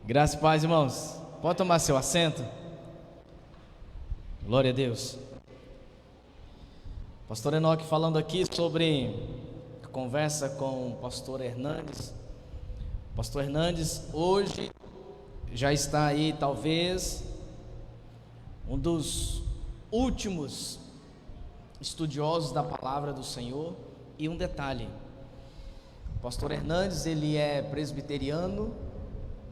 Graças e paz, irmãos. Pode tomar seu assento. Glória a Deus. Pastor Enoque falando aqui sobre a conversa com o pastor Hernandes. Pastor Hernandes hoje já está aí, talvez, um dos últimos estudiosos da palavra do Senhor. E um detalhe: o pastor Hernandes, ele é presbiteriano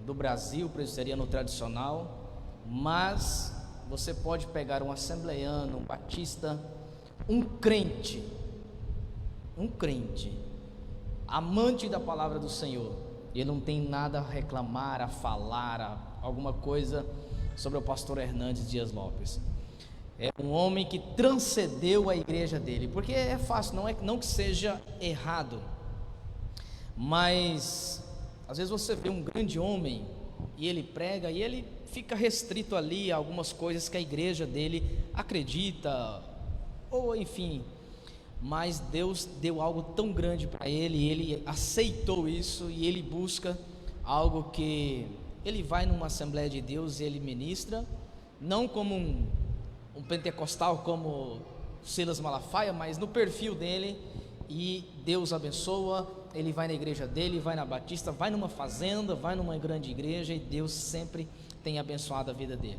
do Brasil, presbiteriano tradicional, mas você pode pegar um assembleiano, um batista, um crente, amante da palavra do Senhor, ele não tem nada a reclamar, a falar, alguma coisa sobre o pastor Hernandes Dias Lopes. É um homem que transcendeu a igreja dele, porque é fácil, não que seja errado, mas às vezes você vê um grande homem e ele prega e ele fica restrito ali a algumas coisas que a igreja dele acredita, ou enfim, mas Deus deu algo tão grande para ele e ele aceitou isso, e ele busca algo que ele vai numa Assembleia de Deus e ele ministra, não como um pentecostal como Silas Malafaia, mas no perfil dele, e Deus abençoa. Ele vai na igreja dele, vai na Batista, vai numa fazenda, vai numa grande igreja, e Deus sempre tem abençoado a vida dele.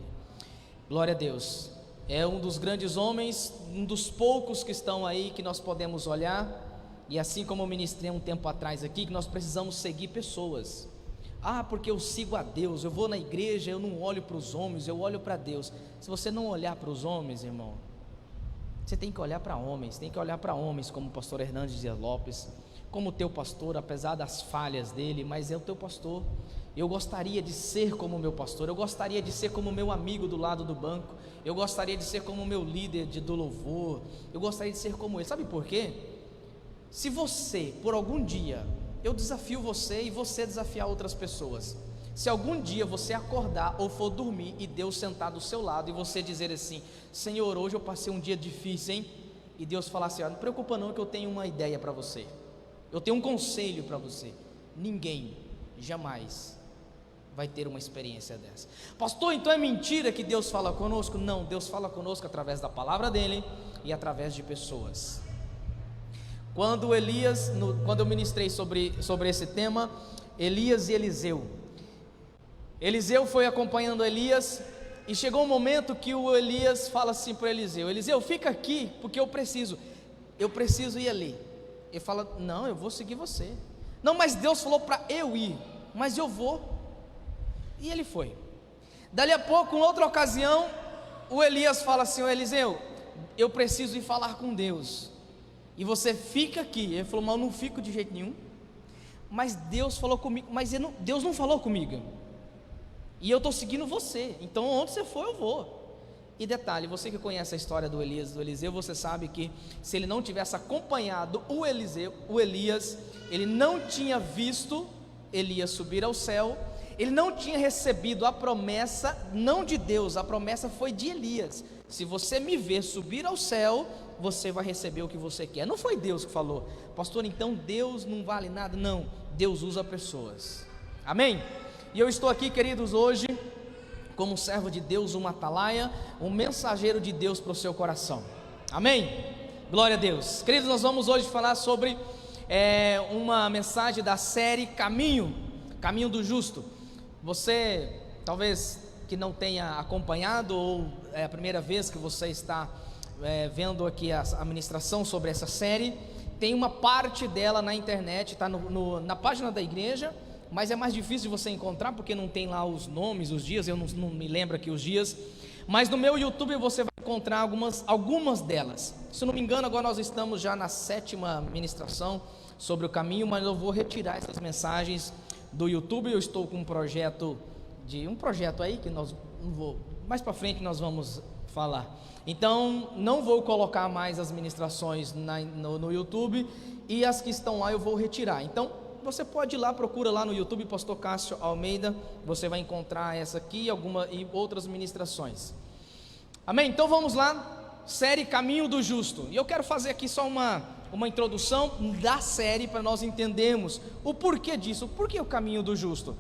Glória a Deus. É um dos grandes homens, um dos poucos que estão aí, que nós podemos olhar, e assim como eu ministrei um tempo atrás aqui, que nós precisamos seguir pessoas. Porque eu sigo a Deus, eu vou na igreja, eu não olho para os homens, eu olho para Deus. Se você não olhar para os homens, irmão, você tem que olhar para homens, como o pastor Hernandes Dias Lopes, como o teu pastor, apesar das falhas dele, mas é o teu pastor. Eu gostaria de ser como o meu pastor, eu gostaria de ser como o meu amigo do lado do banco, eu gostaria de ser como o meu líder do louvor, eu gostaria de ser como ele. Sabe por quê? Se você, por algum dia, eu desafio você e você desafiar outras pessoas, se algum dia você acordar ou for dormir e Deus sentar do seu lado e você dizer assim: Senhor, hoje eu passei um dia difícil, hein? E Deus falar assim: não preocupa não, que eu tenho uma ideia para você, eu tenho um conselho para você. Ninguém jamais vai ter uma experiência dessa. Pastor, então é mentira que Deus fala conosco? Não, Deus fala conosco através da palavra dele e através de pessoas. Quando eu ministrei sobre esse tema, Elias e Eliseu. Eliseu foi acompanhando Elias, e chegou um momento que o Elias fala assim para Eliseu: Eliseu, fica aqui, porque eu preciso ir ali. Ele fala: não, eu vou seguir você. Não, mas Deus falou para eu ir, mas eu vou. E ele foi. Dali a pouco, em outra ocasião, o Elias fala assim: ô Eliseu, eu preciso ir falar com Deus, e você fica aqui. Ele falou: mas eu não fico de jeito nenhum. Mas Deus falou comigo. Mas Deus não falou comigo, e eu estou seguindo você, então onde você for eu vou. E detalhe, você que conhece a história do Eliseu, você sabe que se ele não tivesse acompanhado o Elias, ele não tinha visto Elias subir ao céu, ele não tinha recebido a promessa, não de Deus, a promessa foi de Elias: se você me ver subir ao céu, você vai receber o que você quer. Não foi Deus que falou: pastor, então Deus não vale nada. Não, Deus usa pessoas. Amém? E eu estou aqui, queridos, hoje como um servo de Deus, um atalaia, um mensageiro de Deus para o seu coração. Amém? Glória a Deus. Queridos, nós vamos hoje falar sobre uma mensagem da série Caminho do Justo. Você, talvez que não tenha acompanhado, ou é a primeira vez que você está vendo aqui a ministração sobre essa série, tem uma parte dela na internet, está na página da igreja, mas é mais difícil de você encontrar, porque não tem lá os nomes, os dias, eu não me lembro aqui os dias, mas no meu YouTube você vai encontrar algumas delas. Se eu não me engano, agora nós estamos já na 7ª ministração sobre o caminho, mas eu vou retirar essas mensagens do YouTube. Eu estou com um projeto aí, que mais para frente nós vamos falar. Então, não vou colocar mais as ministrações no YouTube, e as que estão lá eu vou retirar. Então, você pode ir lá, procura lá no YouTube, Pastor Cássio Almeida, você vai encontrar essa aqui e outras ministrações. Amém? Então vamos lá, série Caminho do Justo. E eu quero fazer aqui só uma introdução da série, para nós entendermos o porquê disso, o porquê o caminho do justo.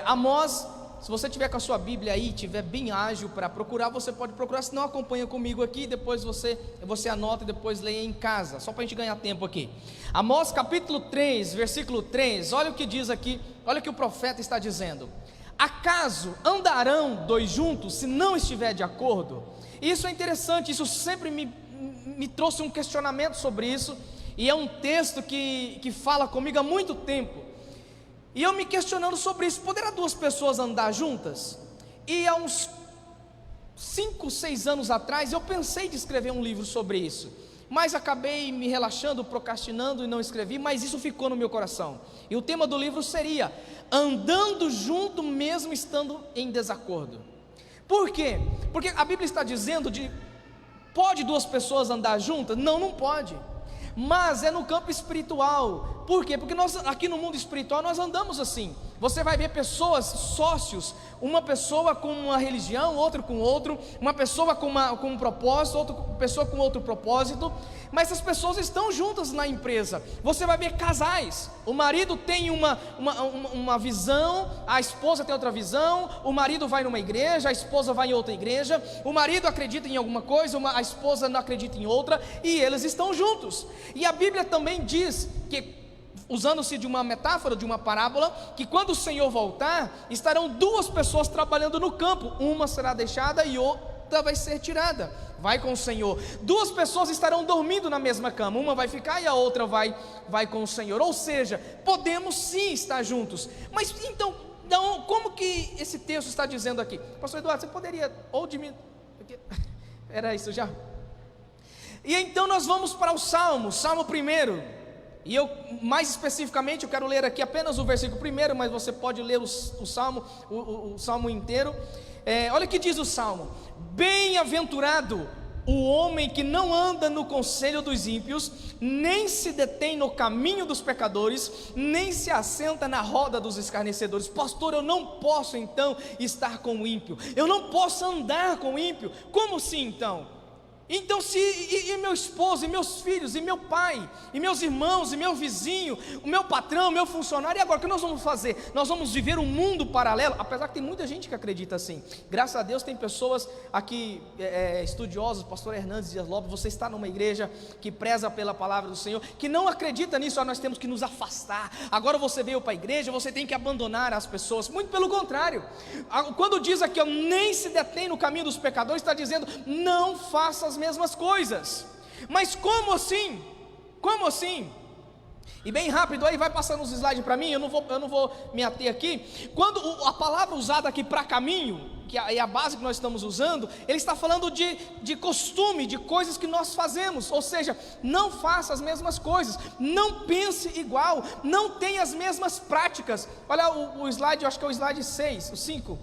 Amós, se você tiver com a sua Bíblia aí, tiver bem ágil para procurar, você pode procurar, se não acompanha comigo aqui, depois você anota e depois leia em casa, só para a gente ganhar tempo aqui. Amós capítulo 3, versículo 3, olha o que diz aqui, olha o que o profeta está dizendo: acaso andarão dois juntos se não estiver de acordo? Isso é interessante, isso sempre me trouxe um questionamento sobre isso, e é um texto que fala comigo há muito tempo, e eu me questionando sobre isso. Poderá duas pessoas andar juntas? E há uns 5, 6 anos atrás eu pensei de escrever um livro sobre isso, mas acabei me relaxando, procrastinando e não escrevi, mas isso ficou no meu coração. E o tema do livro seria: andando junto mesmo estando em desacordo. Por quê? Porque a Bíblia está dizendo pode duas pessoas andar juntas? Não, não pode. Mas é no campo espiritual. Por quê? Porque nós aqui no mundo espiritual nós andamos assim. Você vai ver pessoas, sócios, uma pessoa com uma religião, outra com outro, uma pessoa com um propósito, outra pessoa com outro propósito, mas essas pessoas estão juntas na empresa. Você vai ver casais, o marido tem uma visão, a esposa tem outra visão, o marido vai numa igreja, a esposa vai em outra igreja, o marido acredita em alguma coisa, a esposa não acredita em outra, e eles estão juntos. E a Bíblia também diz que, usando-se de uma metáfora, de uma parábola, que quando o Senhor voltar, estarão duas pessoas trabalhando no campo, uma será deixada e outra vai ser tirada, vai com o Senhor. Duas pessoas estarão dormindo na mesma cama, uma vai ficar e a outra vai com o Senhor. Ou seja, podemos sim estar juntos. Mas então, como que esse texto está dizendo aqui? Pastor Eduardo, você poderia era isso já? E então nós vamos para o Salmo 1. E eu, mais especificamente, eu quero ler aqui apenas o versículo 1, mas você pode ler o Salmo inteiro. Olha o que diz o Salmo: bem-aventurado o homem que não anda no conselho dos ímpios, nem se detém no caminho dos pecadores, nem se assenta na roda dos escarnecedores. Pastor, eu não posso então estar com o ímpio, eu não posso andar com o ímpio. Como assim então? Então e meu esposo, e meus filhos, e meu pai, e meus irmãos, e meu vizinho, o meu patrão, o meu funcionário, e agora o que nós vamos fazer? Nós vamos viver um mundo paralelo, apesar que tem muita gente que acredita assim. Graças a Deus tem pessoas aqui, estudiosos, pastor Hernandes Dias Lopes, você está numa igreja que preza pela palavra do Senhor, que não acredita nisso, nós temos que nos afastar, agora você veio para a igreja, você tem que abandonar as pessoas. Muito pelo contrário, quando diz aqui, nem se detém no caminho dos pecadores, está dizendo, não faça as mesmas coisas. Mas como assim? Como assim? E bem rápido aí, vai passando os slides para mim, eu não vou me ater aqui. Quando a palavra usada aqui para caminho, que é a base que nós estamos usando, ele está falando de costume, de coisas que nós fazemos. Ou seja, não faça as mesmas coisas, não pense igual, não tenha as mesmas práticas. Olha o slide, eu acho que é o slide 6, o 5.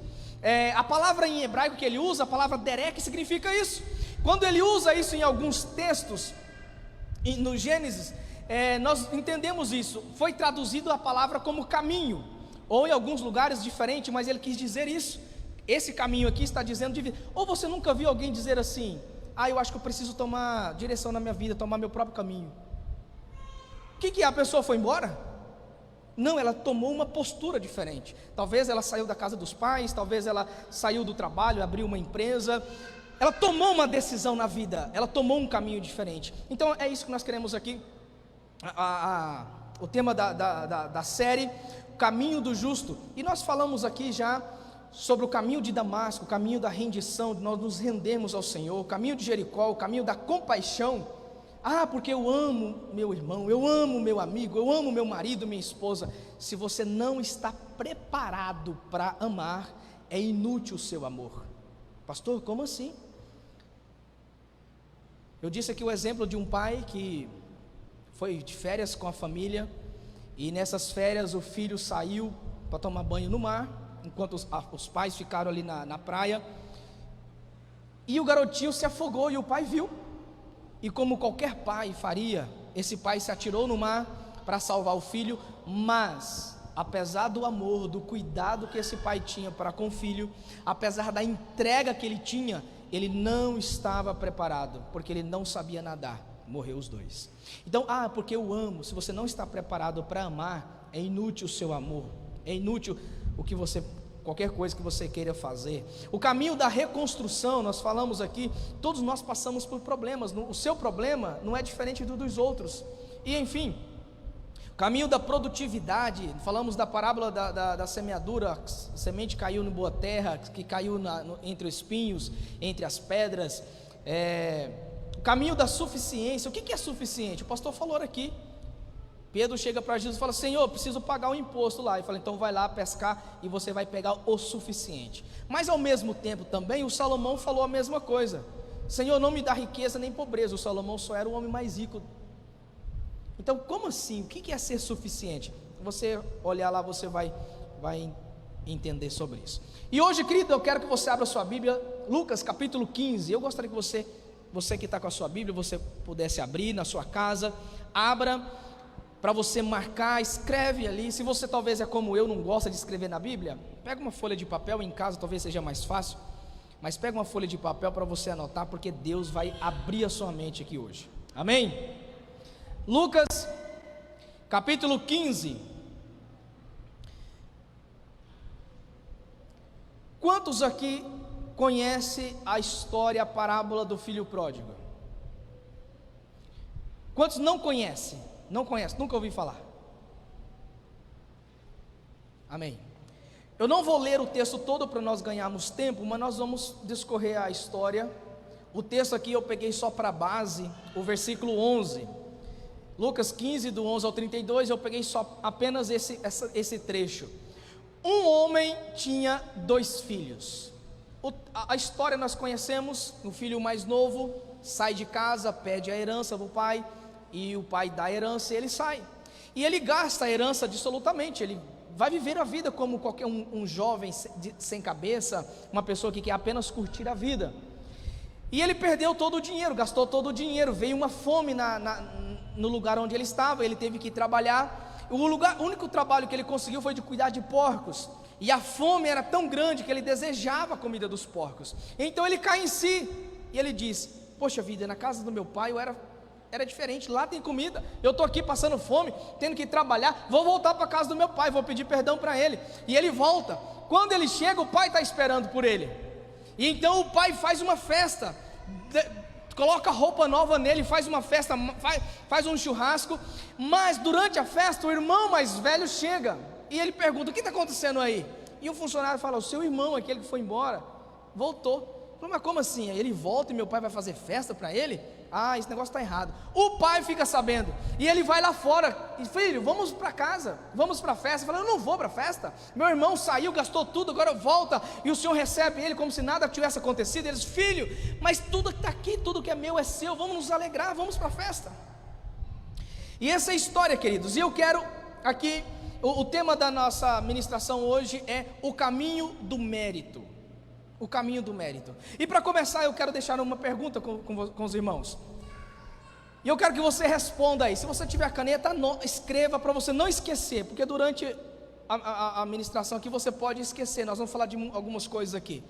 A palavra em hebraico que ele usa, a palavra derek, significa isso. Quando ele usa isso em alguns textos, no Gênesis, nós entendemos isso. Foi traduzido a palavra como caminho, ou em alguns lugares diferente, mas ele quis dizer isso. Esse caminho aqui está dizendo de vida. Ou você nunca viu alguém dizer assim: eu acho que eu preciso tomar direção na minha vida, tomar meu próprio caminho. O que é? A pessoa foi embora? Não, ela tomou uma postura diferente. Talvez ela saiu da casa dos pais, talvez ela saiu do trabalho, abriu uma empresa. Ela tomou uma decisão na vida, ela tomou um caminho diferente. Então é isso que nós queremos aqui. O tema da série, o caminho do justo. E nós falamos aqui já sobre o caminho de Damasco, o caminho da rendição, de nós nos rendermos ao Senhor, o caminho de Jericó, o caminho da compaixão. Porque eu amo meu irmão, eu amo meu amigo, eu amo meu marido, minha esposa. Se você não está preparado para amar, é inútil o seu amor. Pastor, como assim? Eu disse aqui o exemplo de um pai que foi de férias com a família, e nessas férias o filho saiu para tomar banho no mar, enquanto os pais ficaram ali na praia, e o garotinho se afogou, e o pai viu, e como qualquer pai faria, esse pai se atirou no mar para salvar o filho, mas apesar do amor, do cuidado que esse pai tinha para com o filho, apesar da entrega que ele tinha, ele não estava preparado, porque ele não sabia nadar, morreu os dois. Então, porque eu amo, se você não está preparado para amar, é inútil o seu amor. É inútil qualquer coisa que você queira fazer. O caminho da reconstrução, nós falamos aqui, todos nós passamos por problemas. O seu problema não é diferente dos outros. E enfim, o caminho da produtividade, falamos da parábola da semeadura, a semente caiu em boa terra, que caiu entre os espinhos, entre as pedras. O caminho da suficiência. O que é suficiente? O pastor falou aqui. Pedro chega para Jesus e fala: Senhor, preciso pagar o imposto lá. Ele fala: então vai lá pescar e você vai pegar o suficiente. Mas ao mesmo tempo também o Salomão falou a mesma coisa: Senhor, não me dá riqueza nem pobreza. O Salomão só era o homem mais rico. Então como assim? O que é ser suficiente? Você olhar lá, você vai entender sobre isso. E hoje, querido, eu quero que você abra a sua Bíblia, Lucas capítulo 15. Eu gostaria que você que está com a sua Bíblia, você pudesse abrir na sua casa. Abra para você marcar, escreve ali. Se você talvez é como eu, não gosta de escrever na Bíblia, pega uma folha de papel, em casa talvez seja mais fácil, mas pega uma folha de papel para você anotar, porque Deus vai abrir a sua mente aqui hoje, amém? Lucas capítulo 15. Quantos aqui conhecem a história, a parábola do filho pródigo? Quantos não conhecem? Não conhece, nunca ouvi falar. Amém. Eu não vou ler o texto todo para nós ganharmos tempo, mas nós vamos discorrer a história. O texto aqui eu peguei só para base, o versículo 11. Lucas 15, do 11 ao 32, eu peguei só apenas esse trecho. Um homem tinha 2 filhos. A história nós conhecemos. O filho mais novo sai de casa, pede a herança do pai, e o pai dá a herança e ele sai, e ele gasta a herança absolutamente. Ele vai viver a vida como qualquer um jovem sem cabeça, uma pessoa que quer apenas curtir a vida. E ele perdeu todo o dinheiro, gastou todo o dinheiro. Veio uma fome no lugar onde ele estava, ele teve que trabalhar. O único trabalho que ele conseguiu foi de cuidar de porcos, e a fome era tão grande que ele desejava a comida dos porcos. Então ele cai em si, e ele diz: poxa vida, na casa do meu pai eu era diferente, lá tem comida, eu estou aqui passando fome, tendo que trabalhar, vou voltar para a casa do meu pai, vou pedir perdão para ele. E ele volta. Quando ele chega, o pai está esperando por ele, e então o pai faz uma festa, coloca roupa nova nele, faz uma festa, faz um churrasco. Mas durante a festa, o irmão mais velho chega, e ele pergunta: o que está acontecendo aí? E o funcionário fala: o seu irmão, aquele que foi embora, voltou. Mas como assim? Aí ele volta e meu pai vai fazer festa para ele? Esse negócio está errado. O pai fica sabendo, e ele vai lá fora, e: filho, vamos para casa, vamos para a festa. Fala: eu não vou para a festa, meu irmão saiu, gastou tudo, agora volta, e o senhor recebe ele como se nada tivesse acontecido. Eles: filho, mas tudo que está aqui, tudo que é meu é seu, vamos nos alegrar, vamos para a festa. E essa é a história, queridos. E eu quero aqui, o tema da nossa ministração hoje é o caminho do mérito. O caminho do mérito. E para começar, eu quero deixar uma pergunta com os irmãos, e eu quero que você responda aí. Se você tiver a caneta, escreva para você não esquecer, porque durante a ministração aqui você pode esquecer. Nós vamos falar de algumas coisas aqui.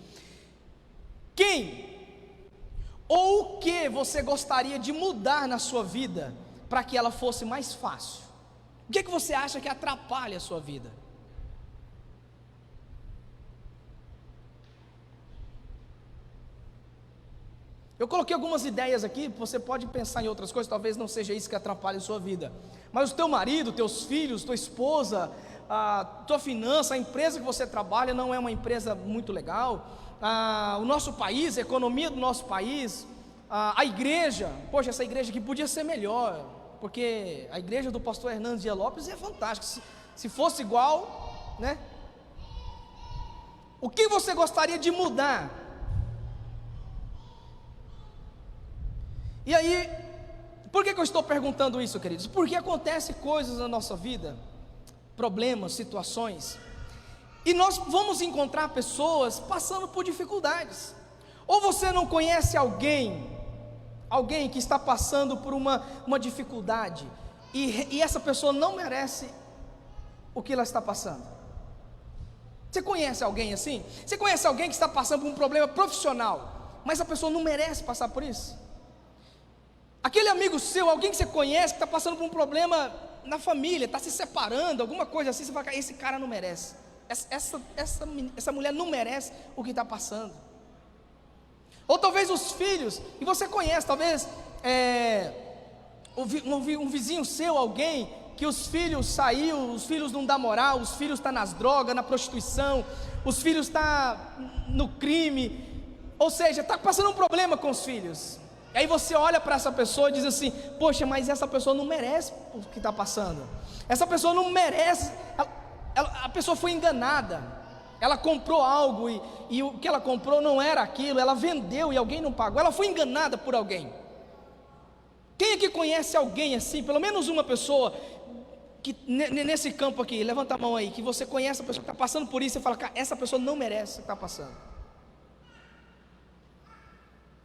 Quem ou o que você gostaria de mudar na sua vida para que ela fosse mais fácil? O que você acha que atrapalha a sua vida? Eu coloquei algumas ideias aqui, você pode pensar em outras coisas, talvez não seja isso que atrapalhe a sua vida, mas o teu marido, teus filhos, tua esposa, a tua finança, a empresa que você trabalha não é uma empresa muito legal, o nosso país, a economia do nosso país, a igreja, poxa, essa igreja aqui podia ser melhor, porque a igreja do pastor Hernandes Dias Lopes é fantástica, se fosse igual, né? O que você gostaria de mudar? E aí, por que eu estou perguntando isso, queridos? Porque acontecem coisas na nossa vida, problemas, situações, e nós vamos encontrar pessoas passando por dificuldades. Ou você não conhece alguém que está passando por uma dificuldade, e essa pessoa não merece o que ela está passando. Você conhece alguém assim? Você conhece alguém que está passando por um problema profissional, mas a pessoa não merece passar por isso? Aquele amigo seu, alguém que você conhece, que está passando por um problema na família, está se separando, alguma coisa assim, você fala, esse cara não merece, essa mulher não merece o que está passando. Ou talvez os filhos, e você conhece, talvez um vizinho seu, alguém que os filhos saiu, os filhos não dão moral, os filhos estão nas drogas, na prostituição, os filhos estão no crime, ou seja, está passando um problema com os filhos. E aí você olha para essa pessoa e diz assim, poxa, mas essa pessoa não merece o que está passando, essa pessoa não merece, a pessoa foi enganada, ela comprou algo e o que ela comprou não era aquilo, ela vendeu e alguém não pagou, ela foi enganada por alguém. Quem aqui conhece alguém assim, pelo menos uma pessoa, que nesse campo aqui, levanta a mão aí, que você conhece a pessoa que está passando por isso, e fala, cara, essa pessoa não merece o que está passando.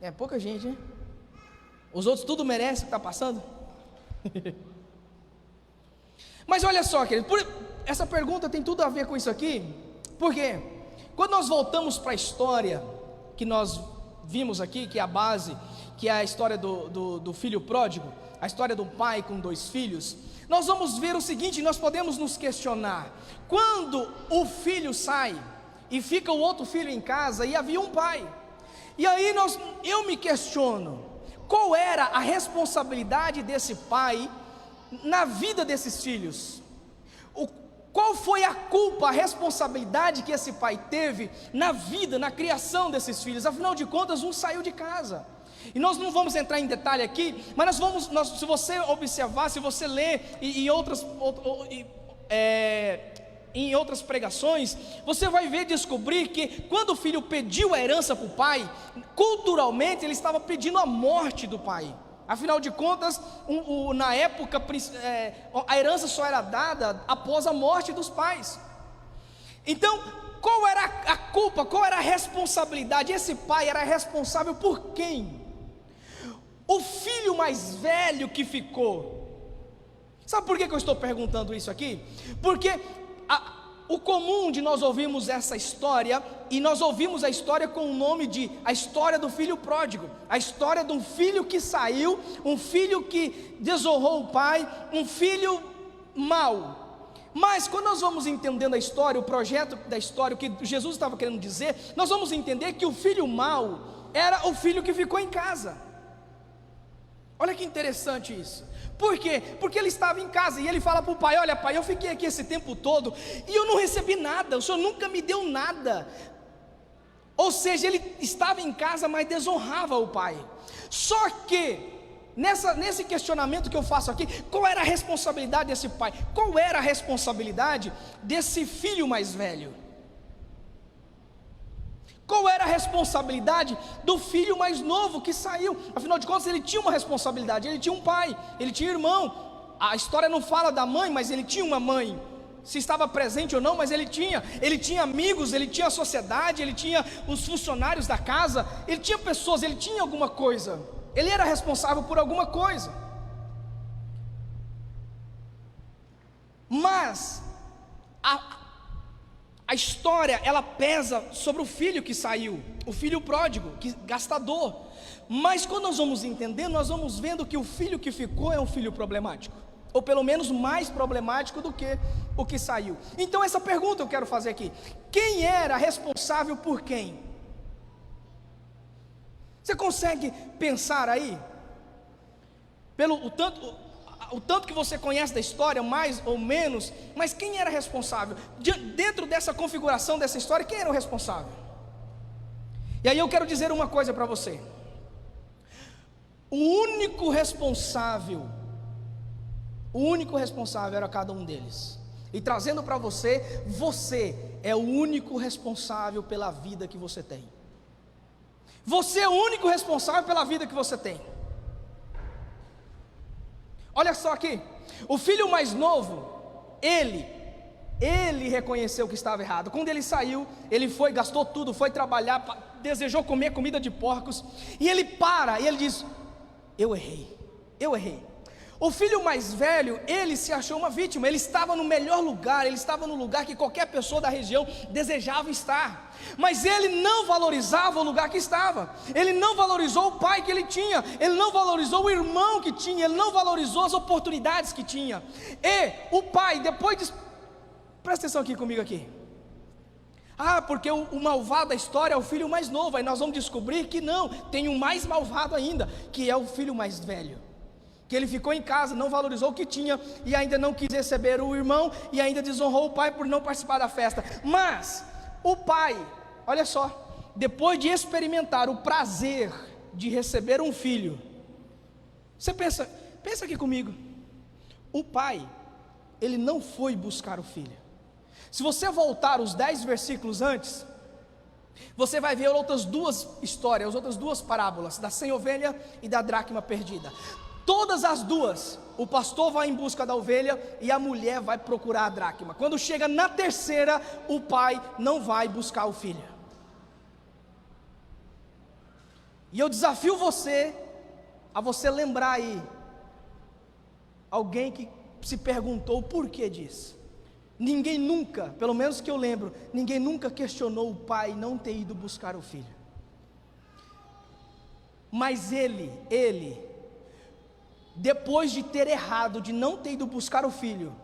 É pouca gente, hein? Os outros tudo merecem o que está passando. Mas olha só, querido, essa pergunta tem tudo a ver com isso aqui, porque quando nós voltamos para a história que nós vimos aqui, que é a base, que é a história do filho pródigo, a história do pai com 2 filhos, nós vamos ver o seguinte, nós podemos nos questionar, quando o filho sai, e fica o outro filho em casa, e havia um pai, e aí eu me questiono, qual era a responsabilidade desse pai, na vida desses filhos? Qual foi a culpa, a responsabilidade que esse pai teve, na vida, na criação desses filhos? Afinal de contas, um saiu de casa, e nós não vamos entrar em detalhe aqui, mas se você observar, se você ler em outras pregações, você vai ver, descobrir que quando o filho pediu a herança para o pai, culturalmente ele estava pedindo a morte do pai. Afinal de contas, na época, a herança só era dada após a morte dos pais. Então, qual era a culpa, qual era a responsabilidade? Esse pai era responsável por quem? O filho mais velho que ficou. Sabe por que eu estou perguntando isso aqui? Porque o comum de nós ouvirmos essa história, e nós ouvimos a história com o nome de a história do filho pródigo, a história de um filho que saiu, um filho que desonrou o pai, um filho mau. Mas quando nós vamos entendendo a história, o projeto da história, o que Jesus estava querendo dizer, nós vamos entender que o filho mau era o filho que ficou em casa. Olha que interessante isso. Por quê? Porque ele estava em casa e ele fala para o pai, olha pai, eu fiquei aqui esse tempo todo e eu não recebi nada, o senhor nunca me deu nada. Ou seja, ele estava em casa, mas desonrava o pai. Só que, nesse questionamento que eu faço aqui, qual era a responsabilidade desse pai? Qual era a responsabilidade desse filho mais velho? Qual era a responsabilidade do filho mais novo que saiu? Afinal de contas, ele tinha uma responsabilidade, ele tinha um pai, ele tinha irmão. A história não fala da mãe, mas ele tinha uma mãe. Se estava presente ou não, mas ele tinha amigos, ele tinha a sociedade, ele tinha os funcionários da casa, ele tinha pessoas, ele tinha alguma coisa, ele era responsável por alguma coisa. Mas a história, ela pesa sobre o filho que saiu, o filho pródigo, que gastador. Mas quando nós vamos entendendo, nós vamos vendo que o filho que ficou é um filho problemático, ou pelo menos mais problemático do que o que saiu. Então essa pergunta eu quero fazer aqui: quem era responsável por quem? Você consegue pensar aí? O tanto que você conhece da história, mais ou menos, mas quem era responsável? Dentro dessa configuração dessa história, quem era o responsável? E aí eu quero dizer uma coisa para você: o único responsável era cada um deles. E trazendo para você, você é o único responsável pela vida que você tem. Você é o único responsável pela vida que você tem. Olha só aqui, o filho mais novo, ele reconheceu que estava errado. Quando ele saiu, ele foi, gastou tudo, foi trabalhar, desejou comer comida de porcos, e ele para, e ele diz: eu errei. O filho mais velho, ele se achou uma vítima, ele estava no melhor lugar, ele estava no lugar que qualquer pessoa da região desejava estar, mas ele não valorizava o lugar que estava, ele não valorizou o pai que ele tinha, ele não valorizou o irmão que tinha, ele não valorizou as oportunidades que tinha, e o pai, depois de... Presta atenção aqui comigo aqui. Porque o malvado da história é o filho mais novo, aí nós vamos descobrir que não, tem um mais malvado ainda, que é o filho mais velho, que ele ficou em casa, não valorizou o que tinha, e ainda não quis receber o irmão, e ainda desonrou o pai por não participar da festa. Mas o pai, olha só, depois de experimentar o prazer de receber um filho, você pensa aqui comigo, o pai, ele não foi buscar o filho. Se você voltar os 10 versículos antes, você vai ver outras duas histórias, outras duas parábolas, da sem ovelha e da dracma perdida. Todas as duas, o pastor vai em busca da ovelha e a mulher vai procurar a dracma. Quando chega na terceira, o pai não vai buscar o filho. E eu desafio você a você lembrar aí alguém que se perguntou o porquê disso. Ninguém nunca, pelo menos que eu lembro, ninguém nunca questionou o pai não ter ido buscar o filho. Mas ele, depois de ter errado, de não ter ido buscar o filho,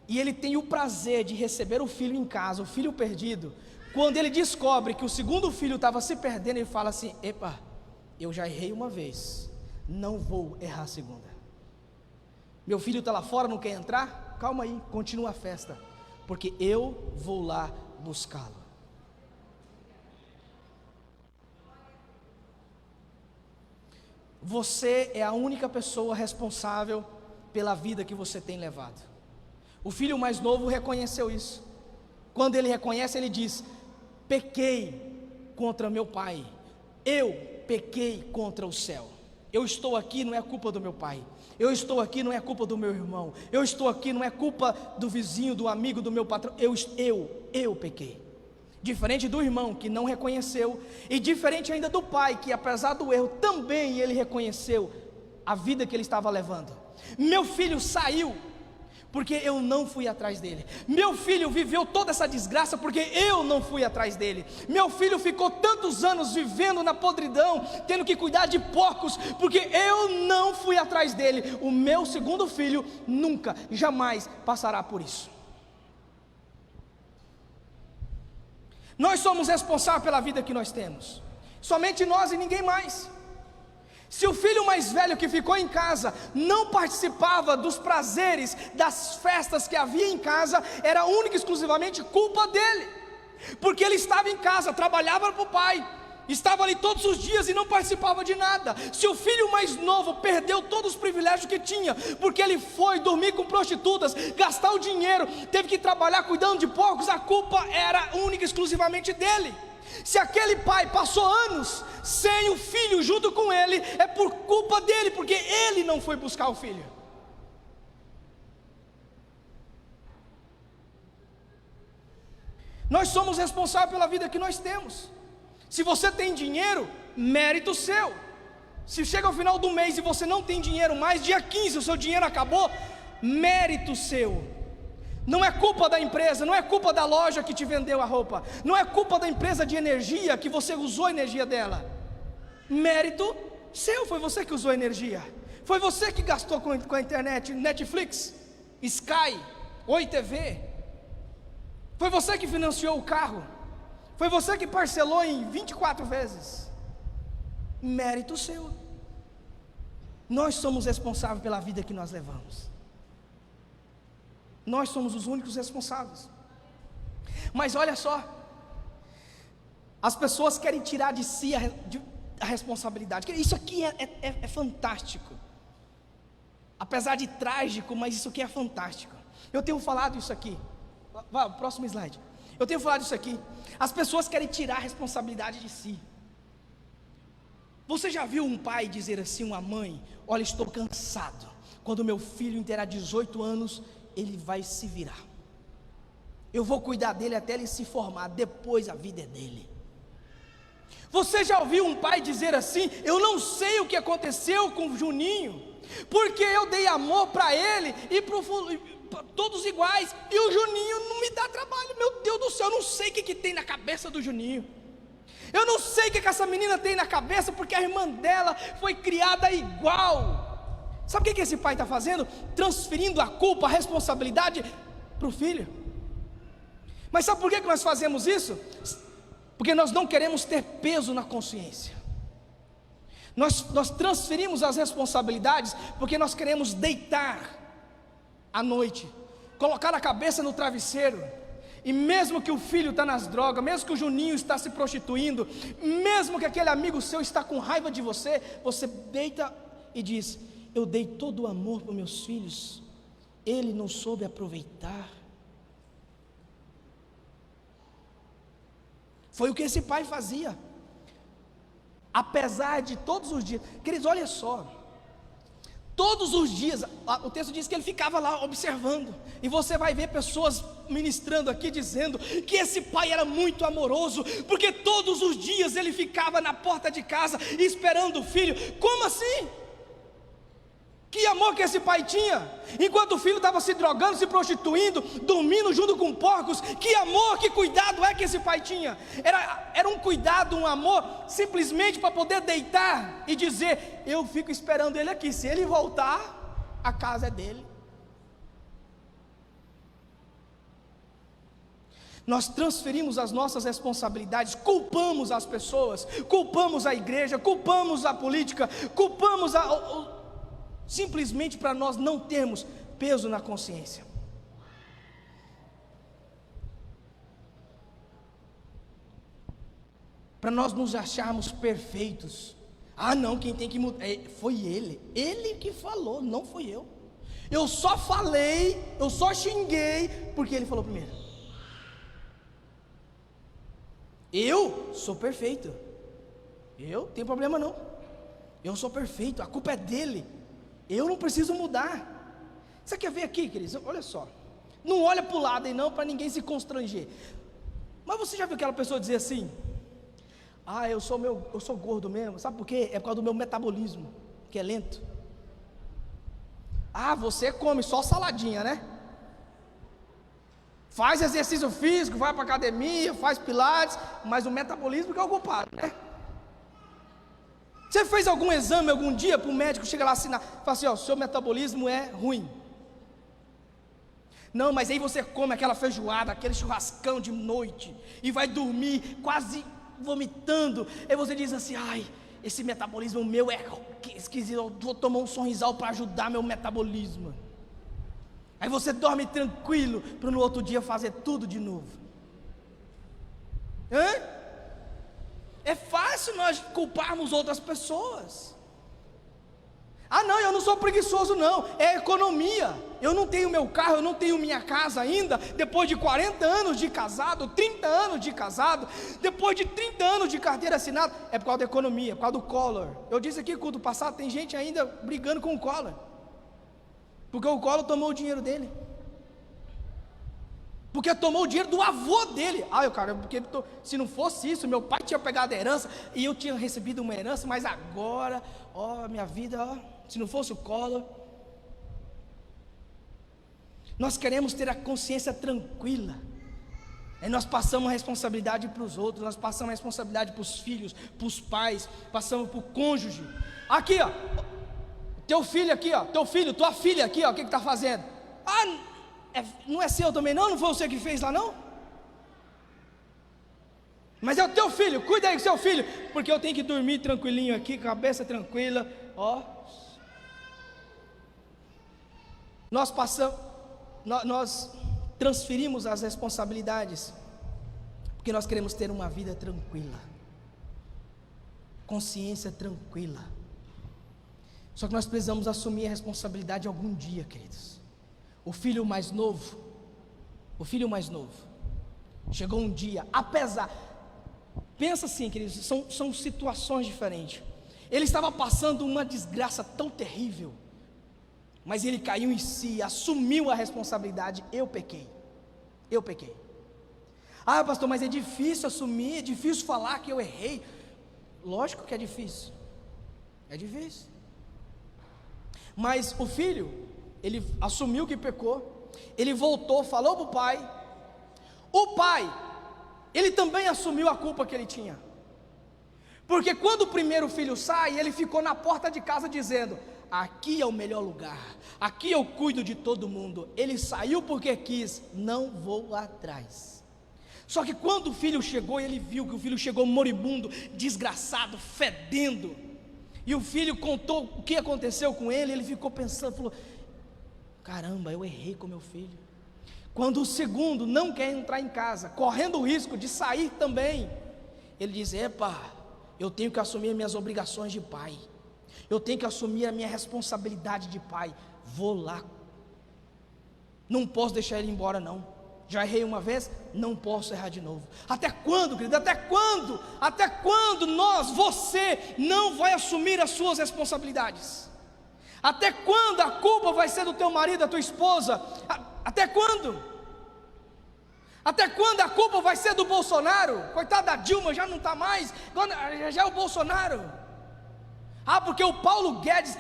e ele tem o prazer de receber o filho em casa, o filho perdido, quando ele descobre que o segundo filho estava se perdendo, ele fala assim: epa, eu já errei uma vez, não vou errar a segunda. Meu filho está lá fora, não quer entrar? Calma aí, continua a festa, porque eu vou lá buscá-lo. Você é a única pessoa responsável pela vida que você tem levado. O filho mais novo reconheceu isso. Quando ele reconhece, ele diz: pequei contra meu pai, eu pequei contra o céu. Eu estou aqui, não é culpa do meu pai. Eu estou aqui, não é culpa do meu irmão. Eu estou aqui, não é culpa do vizinho, do amigo, do meu patrão. Eu pequei. Diferente do irmão que não reconheceu, e diferente ainda do pai que, apesar do erro, também ele reconheceu a vida que ele estava levando. Meu filho saiu porque eu não fui atrás dele. Meu filho viveu toda essa desgraça porque eu não fui atrás dele. Meu filho ficou tantos anos vivendo na podridão, tendo que cuidar de porcos, porque eu não fui atrás dele. O meu segundo filho nunca, jamais passará por isso. Nós somos responsáveis pela vida que nós temos, somente nós e ninguém mais. Se o filho mais velho que ficou em casa não participava dos prazeres, das festas que havia em casa, era única e exclusivamente culpa dele, porque ele estava em casa, trabalhava para o pai, estava ali todos os dias e não participava de nada. Se o filho mais novo perdeu todos os privilégios que tinha, porque ele foi dormir com prostitutas, gastar o dinheiro, teve que trabalhar cuidando de porcos, a culpa era única e exclusivamente dele. Se aquele pai passou anos sem o filho junto com ele, é por culpa dele, porque ele não foi buscar o filho. Nós somos responsáveis pela vida que nós temos. Se você tem dinheiro, mérito seu. Se chega ao final do mês e você não tem dinheiro mais, dia 15 o seu dinheiro acabou, mérito seu. Não é culpa da empresa, não é culpa da loja que te vendeu a roupa, não é culpa da empresa de energia que você usou a energia dela. Mérito seu, foi você que usou a energia, foi você que gastou com a internet, Netflix, Sky, Oi TV, foi você que financiou o carro, foi você que parcelou em 24 vezes. Mérito seu. Nós somos responsáveis pela vida que nós levamos. Nós somos os únicos responsáveis. Mas olha só, as pessoas querem tirar de si a responsabilidade. Isso aqui é fantástico. Apesar de trágico, mas isso aqui é fantástico. Eu tenho falado isso aqui. Vá, próximo slide. Eu tenho falado isso aqui. As pessoas querem tirar a responsabilidade de si. Você já viu um pai dizer assim, uma mãe: olha, estou cansado, quando meu filho terá 18 anos, ele vai se virar, eu vou cuidar dele até ele se formar, depois a vida é dele. Você já ouviu um pai dizer assim: eu não sei o que aconteceu com o Juninho, porque eu dei amor para ele e para todos iguais, e o Juninho não me dá trabalho. Meu Deus do céu, eu não sei o que tem na cabeça do Juninho, eu não sei o que essa menina tem na cabeça, porque a irmã dela foi criada igual. Sabe o que esse pai está fazendo? Transferindo a culpa, a responsabilidade para o filho. Mas sabe por que nós fazemos isso? Porque nós não queremos ter peso na consciência. Nós transferimos as responsabilidades porque nós queremos deitar à noite, colocar a cabeça no travesseiro, e mesmo que o filho está nas drogas, mesmo que o Juninho está se prostituindo, mesmo que aquele amigo seu está com raiva de você, você deita e diz: eu dei todo o amor para meus filhos, ele não soube aproveitar. Foi o que esse pai fazia, apesar de todos os dias. Queridos, olha só, todos os dias, o texto diz que ele ficava lá observando, e você vai ver pessoas ministrando aqui dizendo que esse pai era muito amoroso, porque todos os dias ele ficava na porta de casa esperando o filho. Como assim? Que amor que esse pai tinha, enquanto o filho estava se drogando, se prostituindo, dormindo junto com porcos. Que amor, que cuidado é que esse pai tinha? Era um cuidado, um amor, simplesmente para poder deitar e dizer: eu fico esperando ele aqui, se ele voltar, a casa é dele. Nós transferimos as nossas responsabilidades, culpamos as pessoas, culpamos a igreja, culpamos a política, culpamos simplesmente para nós não termos peso na consciência. Para nós nos acharmos perfeitos. Ah não, quem tem que mudar foi ele que falou, não foi eu. Eu só falei, eu só xinguei porque ele falou primeiro. Eu sou perfeito, eu não tenho problema não, eu sou perfeito, a culpa é dele, eu não preciso mudar. Você quer ver aqui, queridos? Olha só, não olha para o lado aí não, para ninguém se constranger. Mas você já viu aquela pessoa dizer assim: ah, eu sou gordo mesmo, sabe por quê? É por causa do meu metabolismo, que é lento. Ah, você come só saladinha, né? Faz exercício físico, vai para academia, faz pilates, mas o metabolismo que é o culpado, né? Você fez algum exame algum dia para o médico, chega lá assinar, fala assim: ó, seu metabolismo é ruim. Não, mas aí você come aquela feijoada, aquele churrascão de noite, e vai dormir quase vomitando, aí você diz assim: ai, esse metabolismo meu é esquisito, eu vou tomar um Sorrisal para ajudar meu metabolismo. Aí você dorme tranquilo, para no outro dia fazer tudo de novo. É fácil nós culparmos outras pessoas. Ah não, eu não sou preguiçoso não, é economia. Eu não tenho meu carro, eu não tenho minha casa ainda, depois de 40 anos de casado, 30 anos de casado, depois de 30 anos de carteira assinada, é por causa da economia, é por causa do Collor. Eu disse aqui, culto passado, tem gente ainda brigando com o Collor, porque o Collor tomou o dinheiro dele, porque tomou o dinheiro do avô dele. Ah, porque se não fosse isso, meu pai tinha pegado a herança, e eu tinha recebido uma herança, mas agora, minha vida, se não fosse o Collor. Nós queremos ter a consciência tranquila, aí nós passamos a responsabilidade para os outros, nós passamos a responsabilidade para os filhos, para os pais, passamos para o cônjuge. Aqui teu filho aqui tua filha aqui o que está fazendo? Não é seu também não foi você que fez lá não? Mas é o teu filho, cuida aí do seu filho, porque eu tenho que dormir tranquilinho aqui, cabeça tranquila. Nós transferimos as responsabilidades, porque nós queremos ter uma vida tranquila, consciência tranquila. Só que nós precisamos assumir a responsabilidade algum dia, queridos. O filho mais novo, chegou um dia, pensa assim, queridos, são situações diferentes. Ele estava passando uma desgraça tão terrível, mas ele caiu em si, assumiu a responsabilidade. Eu pequei. Ah, pastor, mas é difícil assumir, é difícil falar que eu errei. Lógico que é difícil. Mas o filho, ele assumiu que pecou, ele voltou, falou para o pai. O pai, ele também assumiu a culpa que ele tinha, porque quando o primeiro filho sai, ele ficou na porta de casa dizendo: aqui é o melhor lugar, aqui eu cuido de todo mundo. Ele saiu porque quis, não vou lá atrás. Só que quando o filho chegou, ele viu que o filho chegou moribundo, desgraçado, fedendo, e o filho contou o que aconteceu com ele. Ele ficou pensando, falou: caramba, eu errei com meu filho. Quando o segundo não quer entrar em casa, correndo o risco de sair também, ele diz: epa, eu tenho que assumir as minhas obrigações de pai, eu tenho que assumir a minha responsabilidade de pai, vou lá, não posso deixar ele embora não. Já errei uma vez, não posso errar de novo. Até quando, querido? Até quando? Até quando você não vai assumir as suas responsabilidades? Até quando a culpa vai ser do teu marido, da tua esposa? Até quando? Até quando a culpa vai ser do Bolsonaro? Coitada da Dilma, já não está mais, já é o Bolsonaro. Porque o Paulo Guedes,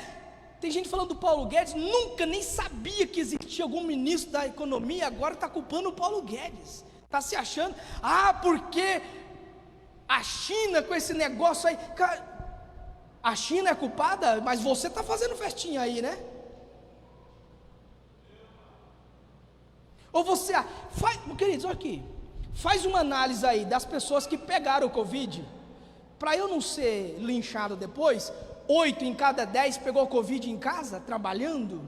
tem gente falando do Paulo Guedes, nunca nem sabia que existia algum ministro da economia, agora está culpando o Paulo Guedes, está se achando, porque a China com esse negócio aí, cara, a China é culpada, mas você está fazendo festinha aí, né? Ou você, queridos, olha aqui, faz uma análise aí das pessoas que pegaram o Covid, para eu não ser linchado depois. 8 em cada 10 pegou Covid em casa, trabalhando,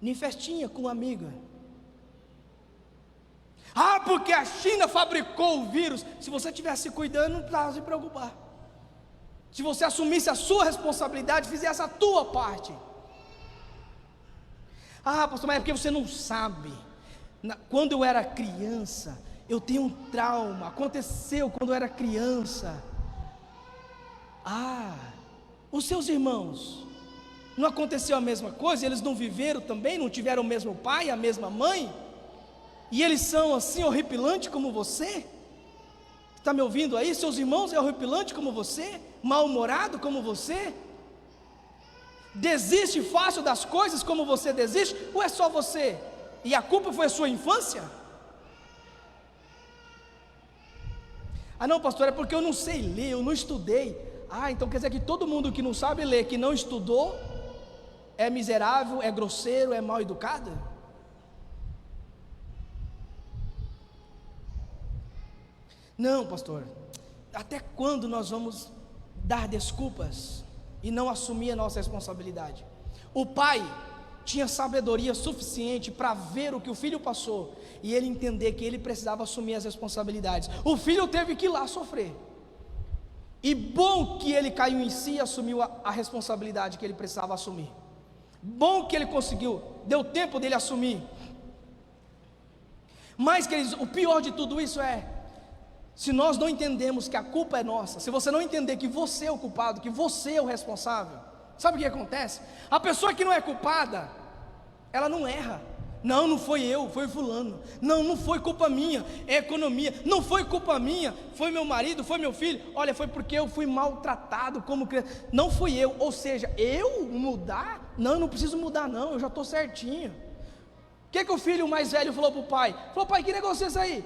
em festinha com uma amiga. Porque a China fabricou o vírus. Se você estivesse cuidando, não precisava se preocupar. Se você assumisse a sua responsabilidade, fizesse a tua parte. Pastor, mas é porque você não sabe. Quando eu era criança, eu tenho um trauma, aconteceu quando eu era criança. Os seus irmãos, não aconteceu a mesma coisa? Eles não viveram também, não tiveram o mesmo pai, a mesma mãe? E eles são assim horripilantes como você? Está me ouvindo aí? Seus irmãos é horripilante como você? Mal-humorado como você? Desiste fácil das coisas como você desiste? Ou é só você? E a culpa foi a sua infância? Não, pastor, é porque eu não sei ler, eu não estudei. Então quer dizer que todo mundo que não sabe ler, que não estudou, é miserável, é grosseiro, é mal educado? Não, pastor. Até quando nós vamos dar desculpas e não assumir a nossa responsabilidade? O pai tinha sabedoria suficiente para ver o que o filho passou e ele entender que ele precisava assumir as responsabilidades. O filho teve que ir lá sofrer. E bom que ele caiu em si e assumiu a responsabilidade que ele precisava assumir. Bom que ele conseguiu, deu tempo dele assumir. Mas, queridos, o pior de tudo isso é, se nós não entendemos que a culpa é nossa, se você não entender que você é o culpado, que você é o responsável, sabe o que acontece? A pessoa que não é culpada, ela não erra. Não foi eu, foi fulano. Não foi culpa minha, é economia. Não foi culpa minha, foi meu marido, foi meu filho. Olha, foi porque eu fui maltratado como criança. Não fui eu, ou seja, eu mudar? Não, eu não preciso mudar não, eu já estou certinho. O que o filho mais velho falou para o pai? Falou: pai, que negócio é esse aí?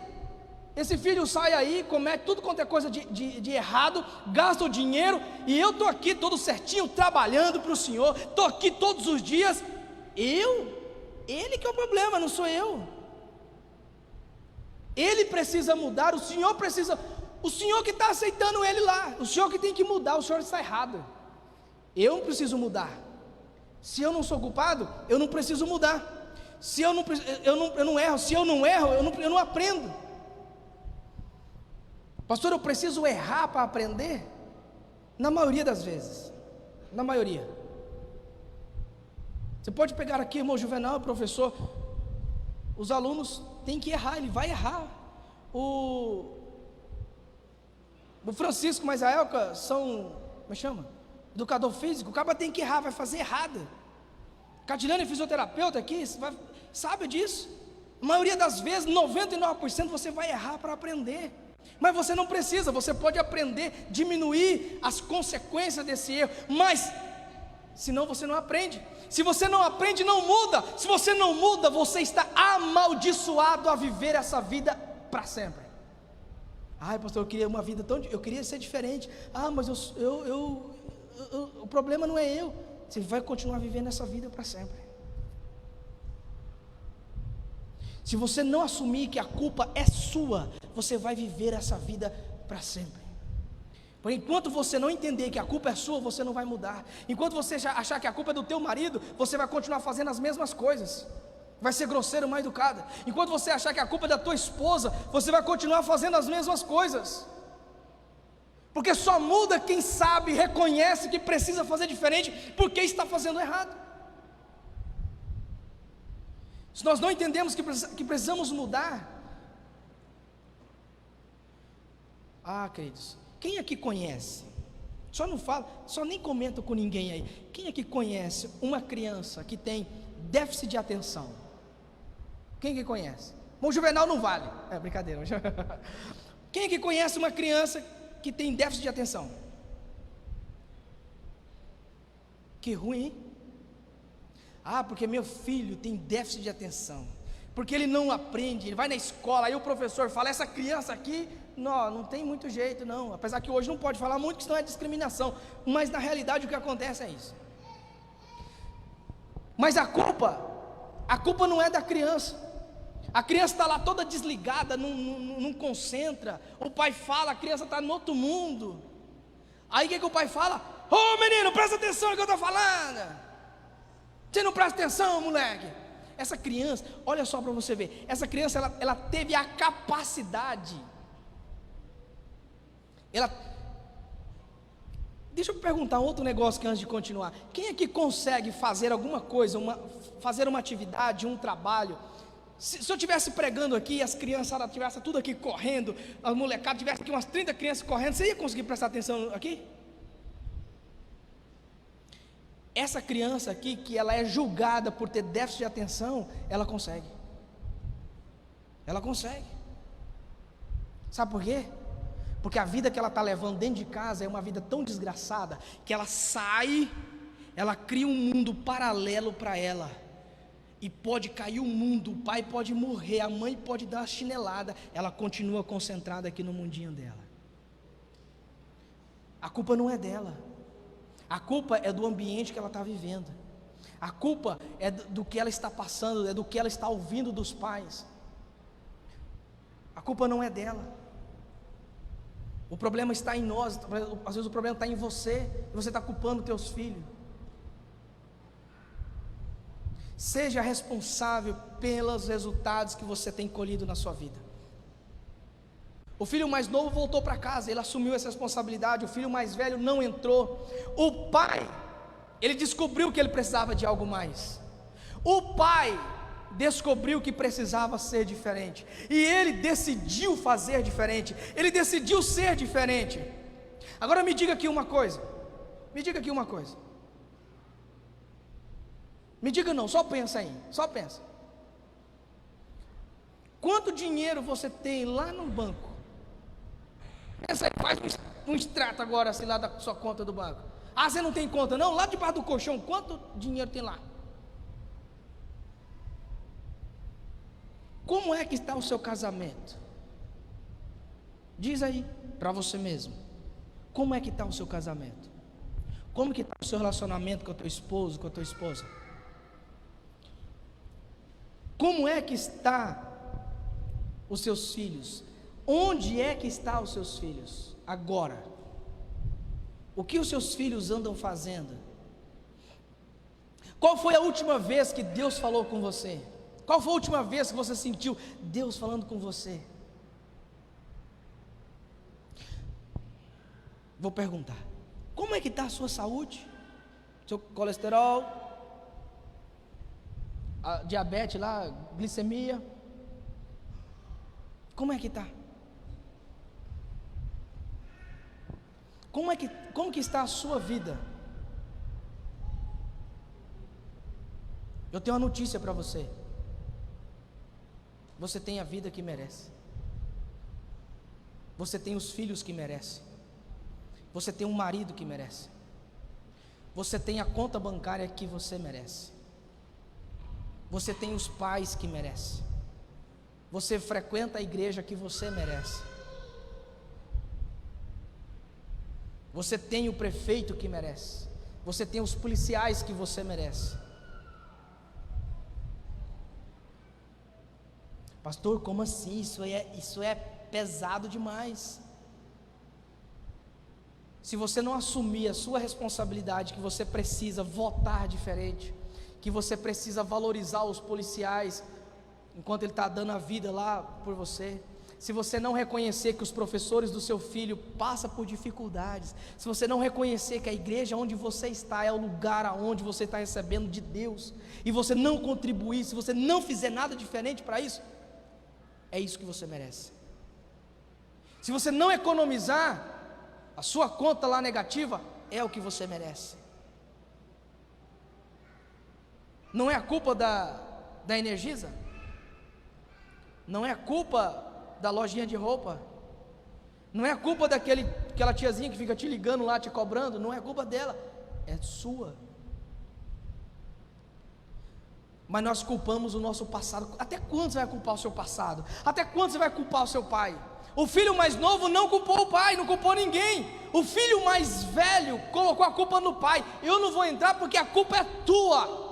Esse filho sai aí, comete tudo quanto é coisa de errado, gasta o dinheiro, e eu estou aqui todo certinho, trabalhando para o senhor, estou aqui todos os dias. Ele que é o problema, não sou eu. Ele precisa mudar, o senhor precisa, o senhor que está aceitando ele lá, o senhor que tem que mudar, o senhor está errado. Eu não preciso mudar. Se eu não sou culpado, eu não preciso mudar. Se eu não erro, se eu não erro, eu não aprendo. Pastor, eu preciso errar para aprender? Na maioria das vezes, na maioria. Você pode pegar aqui, irmão Juvenal, professor, os alunos têm que errar, ele vai errar. O Francisco, mas a Elka são, como chama? Educador físico, o cara tem que errar, vai fazer errado. Catilane é fisioterapeuta aqui, sabe disso. A maioria das vezes, 99% você vai errar para aprender. Mas você não precisa, você pode aprender, diminuir as consequências desse erro. Mas senão você não aprende. Se você não aprende, não muda. Se você não muda, você está amaldiçoado a viver essa vida para sempre. Ai, pastor, eu queria uma vida eu queria ser diferente. Mas o problema não é eu. Você vai continuar vivendo essa vida para sempre. Se você não assumir que a culpa é sua, você vai viver essa vida para sempre. Por enquanto você não entender que a culpa é sua, você não vai mudar. Enquanto você achar que a culpa é do teu marido, você vai continuar fazendo as mesmas coisas. Vai ser grosseiro, mal educado. Enquanto você achar que a culpa é da tua esposa, você vai continuar fazendo as mesmas coisas. Porque só muda quem sabe, reconhece que precisa fazer diferente, porque está fazendo errado. Se nós não entendemos que precisamos mudar, queridos, quem aqui conhece? Só não fala, só nem comenta com ninguém aí. Quem aqui conhece uma criança que tem déficit de atenção? Quem aqui conhece? Bom, o Juvenal não vale. É brincadeira. Quem aqui conhece uma criança que tem déficit de atenção? Que ruim, hein? Porque meu filho tem déficit de atenção. Porque ele não aprende, ele vai na escola, aí o professor fala, essa criança aqui, não tem muito jeito não, apesar que hoje não pode falar muito, que senão é discriminação, mas na realidade o que acontece é isso. Mas a culpa não é da criança. A criança está lá toda desligada, não concentra, o pai fala, a criança está no outro mundo, aí o que o pai fala? Menino, presta atenção no que eu estou falando, você não presta atenção, moleque. Essa criança, olha só para você ver, essa criança ela teve a capacidade, deixa eu perguntar outro negócio que antes de continuar, quem é que consegue fazer alguma coisa, fazer uma atividade, um trabalho, se eu estivesse pregando aqui, as crianças tivessem tudo aqui correndo, as molecadas tivessem aqui umas 30 crianças correndo, você ia conseguir prestar atenção aqui? Essa criança aqui, que ela é julgada por ter déficit de atenção, ela consegue. Sabe por quê? Porque a vida que ela está levando dentro de casa é uma vida tão desgraçada, que ela sai, ela cria um mundo paralelo para ela, e pode cair o mundo, o pai pode morrer, a mãe pode dar uma chinelada, ela continua concentrada aqui no mundinho dela. A culpa não é dela. A culpa é do ambiente que ela está vivendo. A culpa é do que ela está passando, é do que ela está ouvindo dos pais. A culpa não é dela. O problema está em nós. Às vezes o problema está em você, e você está culpando teus filhos. Seja responsável pelos resultados que você tem colhido na sua vida. O filho mais novo voltou para casa, ele assumiu essa responsabilidade. O filho mais velho não entrou. O pai, ele descobriu que ele precisava de algo mais. O pai descobriu que precisava ser diferente, e ele decidiu fazer diferente, ele decidiu ser diferente. Agora me diga aqui uma coisa, me diga não, só pensa aí, só pensa. Quanto dinheiro você tem lá no banco? Pensa aí, faz um extrato agora assim lá da sua conta do banco. Você não tem conta não? Lá debaixo do colchão, quanto dinheiro tem lá? Como é que está o seu casamento? Diz aí para você mesmo. Como é que está o seu casamento? Como que está o seu relacionamento com o teu esposo, com a tua esposa? Como é que está os seus filhos? Onde é que estão os seus filhos agora? O que os seus filhos andam fazendo? Qual foi a última vez que Deus falou com você? Qual foi a última vez que você sentiu Deus falando com você? Vou perguntar: como é que está a sua saúde? Seu colesterol, a diabetes lá, glicemia? Como é que está? Como que está a sua vida? Eu tenho uma notícia para você. Você tem a vida que merece. Você tem os filhos que merece. Você tem um marido que merece. Você tem a conta bancária que você merece. Você tem os pais que merece. Você frequenta a igreja que você merece. Você tem o prefeito que merece. Você tem os policiais que você merece. Pastor, como assim? Isso é pesado demais. Se você não assumir a sua responsabilidade, que você precisa votar diferente, que você precisa valorizar os policiais, enquanto ele está dando a vida lá por você, se você não reconhecer que os professores do seu filho passam por dificuldades, se você não reconhecer que a igreja onde você está é o lugar aonde você está recebendo de Deus, e você não contribuir, se você não fizer nada diferente para isso, é isso que você merece. Se você não economizar, a sua conta lá negativa é o que você merece. Não é a culpa da Energisa? Não é a culpa da lojinha de roupa? Não é a culpa daquela tiazinha que fica te ligando lá, te cobrando? Não é a culpa dela, é sua. Mas nós culpamos o nosso passado. Até quando você vai culpar o seu passado? Até quando você vai culpar o seu pai? O filho mais novo não culpou o pai, não culpou ninguém. O filho mais velho colocou a culpa no pai. Eu não vou entrar porque a culpa é tua.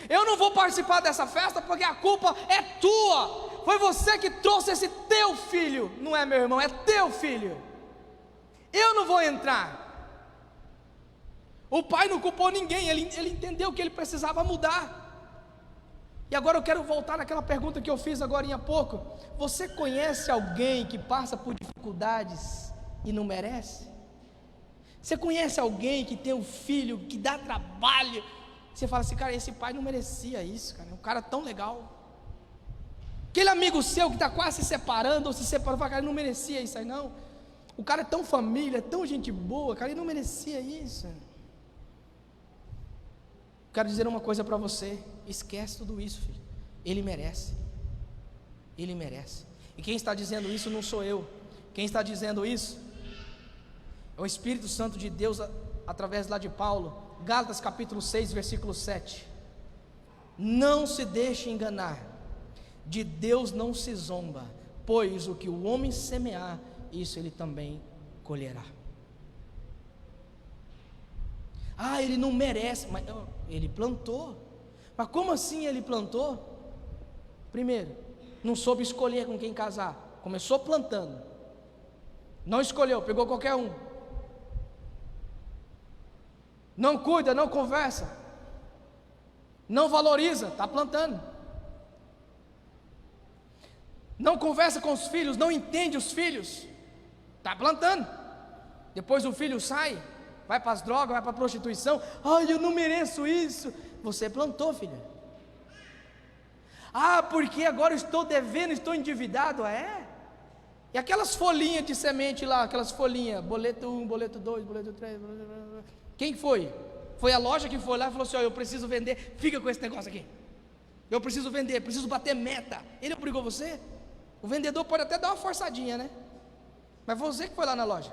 Eu não vou participar dessa festa porque a culpa é tua. Foi você que trouxe esse teu filho. Não é meu irmão, é teu filho. Eu não vou entrar. O pai não culpou ninguém, ele entendeu que ele precisava mudar. E agora eu quero voltar naquela pergunta que eu fiz agora há pouco. Você conhece alguém que passa por dificuldades e não merece? Você conhece alguém que tem um filho que dá trabalho? Você fala assim, cara, esse pai não merecia isso, cara, é um cara tão legal. Aquele amigo seu que está quase se separando ou se separou, cara, ele não merecia isso aí não. O cara é tão família, tão gente boa, cara, ele não merecia isso. Quero dizer uma coisa para você, esquece tudo isso, filho. Ele merece. Ele merece. E quem está dizendo isso não sou eu. Quem está dizendo isso é o Espírito Santo de Deus através lá de Paulo. Gálatas capítulo 6, versículo 7. Não se deixe enganar, de Deus não se zomba, pois o que o homem semear, isso ele também colherá. Ah, ele não merece, mas ele plantou. Mas como assim ele plantou? Primeiro, não soube escolher com quem casar, começou plantando, não escolheu, pegou qualquer um, não cuida, não conversa, não valoriza, está plantando, não conversa com os filhos, não entende os filhos, está plantando. Depois o filho sai, vai para as drogas, vai para a prostituição. Ai, eu não mereço isso. Você plantou, filho. Ah, porque agora estou devendo, estou endividado. É? E aquelas folhinhas de semente lá, aquelas folhinhas, boleto 1, boleto 2, boleto 3, quem foi? Foi a loja que foi lá e falou assim, ó, eu preciso vender, fica com esse negócio aqui. Eu preciso vender, preciso bater meta. Ele obrigou você? O vendedor pode até dar uma forçadinha, né? Mas você que foi lá na loja.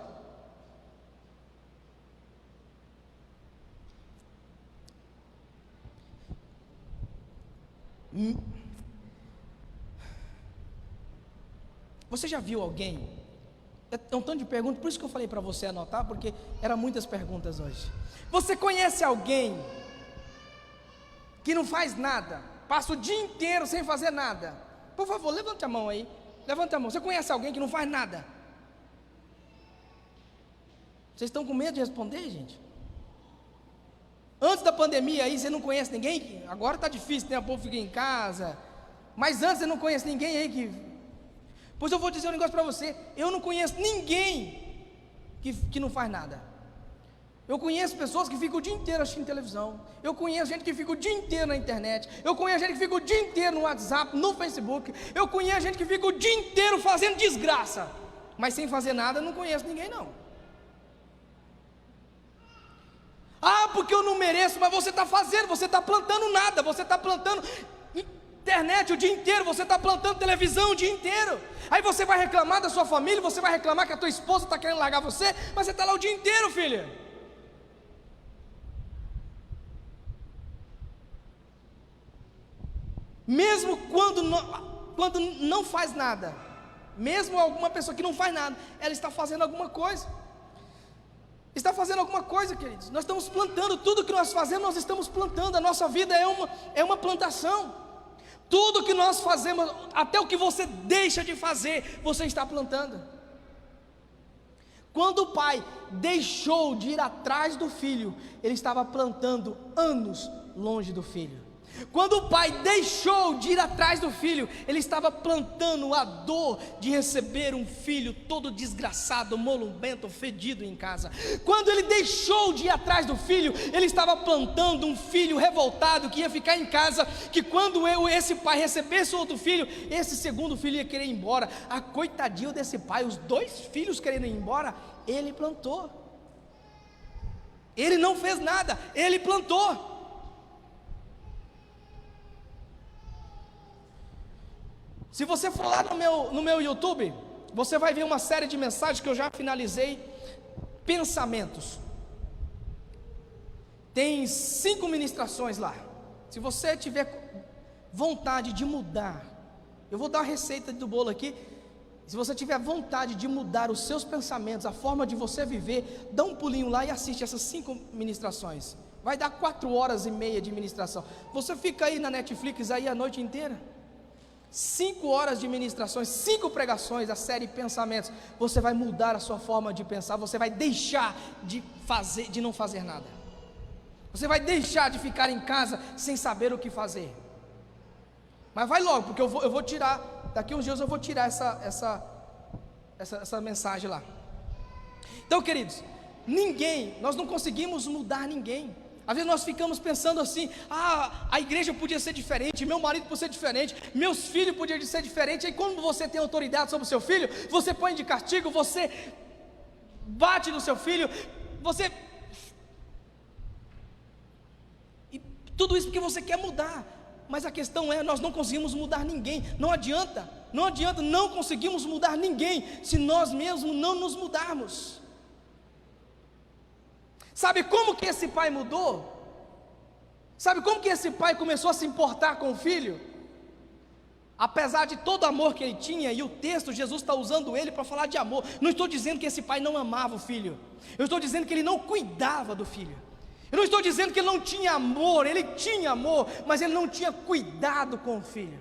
Você já viu alguém? É um tanto de perguntas, por isso que eu falei para você anotar, porque eram muitas perguntas hoje. Você conhece alguém que não faz nada, passa o dia inteiro sem fazer nada? Por favor, levante a mão aí. Levante a mão. Você conhece alguém que não faz nada? Vocês estão com medo de responder, gente? Antes da pandemia aí, você não conhece ninguém? Agora está difícil, né? O povo fica em casa. Mas antes você não conhece ninguém aí que... Pois eu vou dizer um negócio para você. Eu não conheço ninguém que não faz nada. Eu conheço pessoas que ficam o dia inteiro assistindo televisão. Eu conheço gente que fica o dia inteiro na internet. Eu conheço gente que fica o dia inteiro no WhatsApp, no Facebook. Eu conheço gente que fica o dia inteiro fazendo desgraça. Mas sem fazer nada, eu não conheço ninguém não. Ah, porque eu não mereço, mas você está fazendo, você está plantando nada, você está plantando internet o dia inteiro, você está plantando televisão o dia inteiro. Aí você vai reclamar da sua família, você vai reclamar que a tua esposa está querendo largar você, mas você está lá o dia inteiro, filha. Mesmo quando não faz nada, mesmo alguma pessoa que não faz nada, ela está fazendo alguma coisa. Está fazendo alguma coisa, queridos. Nós estamos plantando, tudo que nós fazemos, nós estamos plantando. A nossa vida é uma plantação. Tudo que nós fazemos, até o que você deixa de fazer, você está plantando. Quando o pai deixou de ir atrás do filho, ele estava plantando anos longe do filho. Quando o pai deixou de ir atrás do filho, ele estava plantando a dor de receber um filho todo desgraçado, molubento, fedido em casa. Quando ele deixou de ir atrás do filho, ele estava plantando um filho revoltado que ia ficar em casa, que quando esse pai recebesse outro filho, esse segundo filho ia querer ir embora. A coitadinho desse pai, os 2 filhos querendo ir embora, ele plantou. Ele não fez nada, ele plantou. Se você for lá no meu YouTube, você vai ver uma série de mensagens que eu já finalizei, pensamentos. Tem 5 ministrações lá. Se você tiver vontade de mudar, eu vou dar a receita do bolo aqui. Se você tiver vontade de mudar os seus pensamentos, a forma de você viver, dá um pulinho lá e assiste essas 5 ministrações. Vai dar 4h30 de ministração. Você fica aí na Netflix aí a noite inteira. 5 horas de ministrações, 5 pregações, a série Pensamentos. Você vai mudar a sua forma de pensar. Você vai deixar de não fazer nada. Você vai deixar de ficar em casa sem saber o que fazer. Mas vai logo, porque eu vou tirar, daqui uns dias eu vou tirar essa mensagem lá. Então, queridos, nós não conseguimos mudar ninguém. Às vezes nós ficamos pensando assim: a igreja podia ser diferente, meu marido podia ser diferente, meus filhos podiam ser diferentes. Aí quando você tem autoridade sobre o seu filho, você põe de castigo, você bate no seu filho, e tudo isso porque você quer mudar. Mas a questão é, nós não conseguimos mudar ninguém. Não adianta, não conseguimos mudar ninguém se nós mesmos não nos mudarmos. Sabe como que esse pai mudou? Sabe como que esse pai começou a se importar com o filho? Apesar de todo o amor que ele tinha, e o texto, Jesus está usando ele para falar de amor. Não estou dizendo que esse pai não amava o filho, eu estou dizendo que ele não cuidava do filho. Eu não estou dizendo que ele não tinha amor, ele tinha amor, mas ele não tinha cuidado com o filho.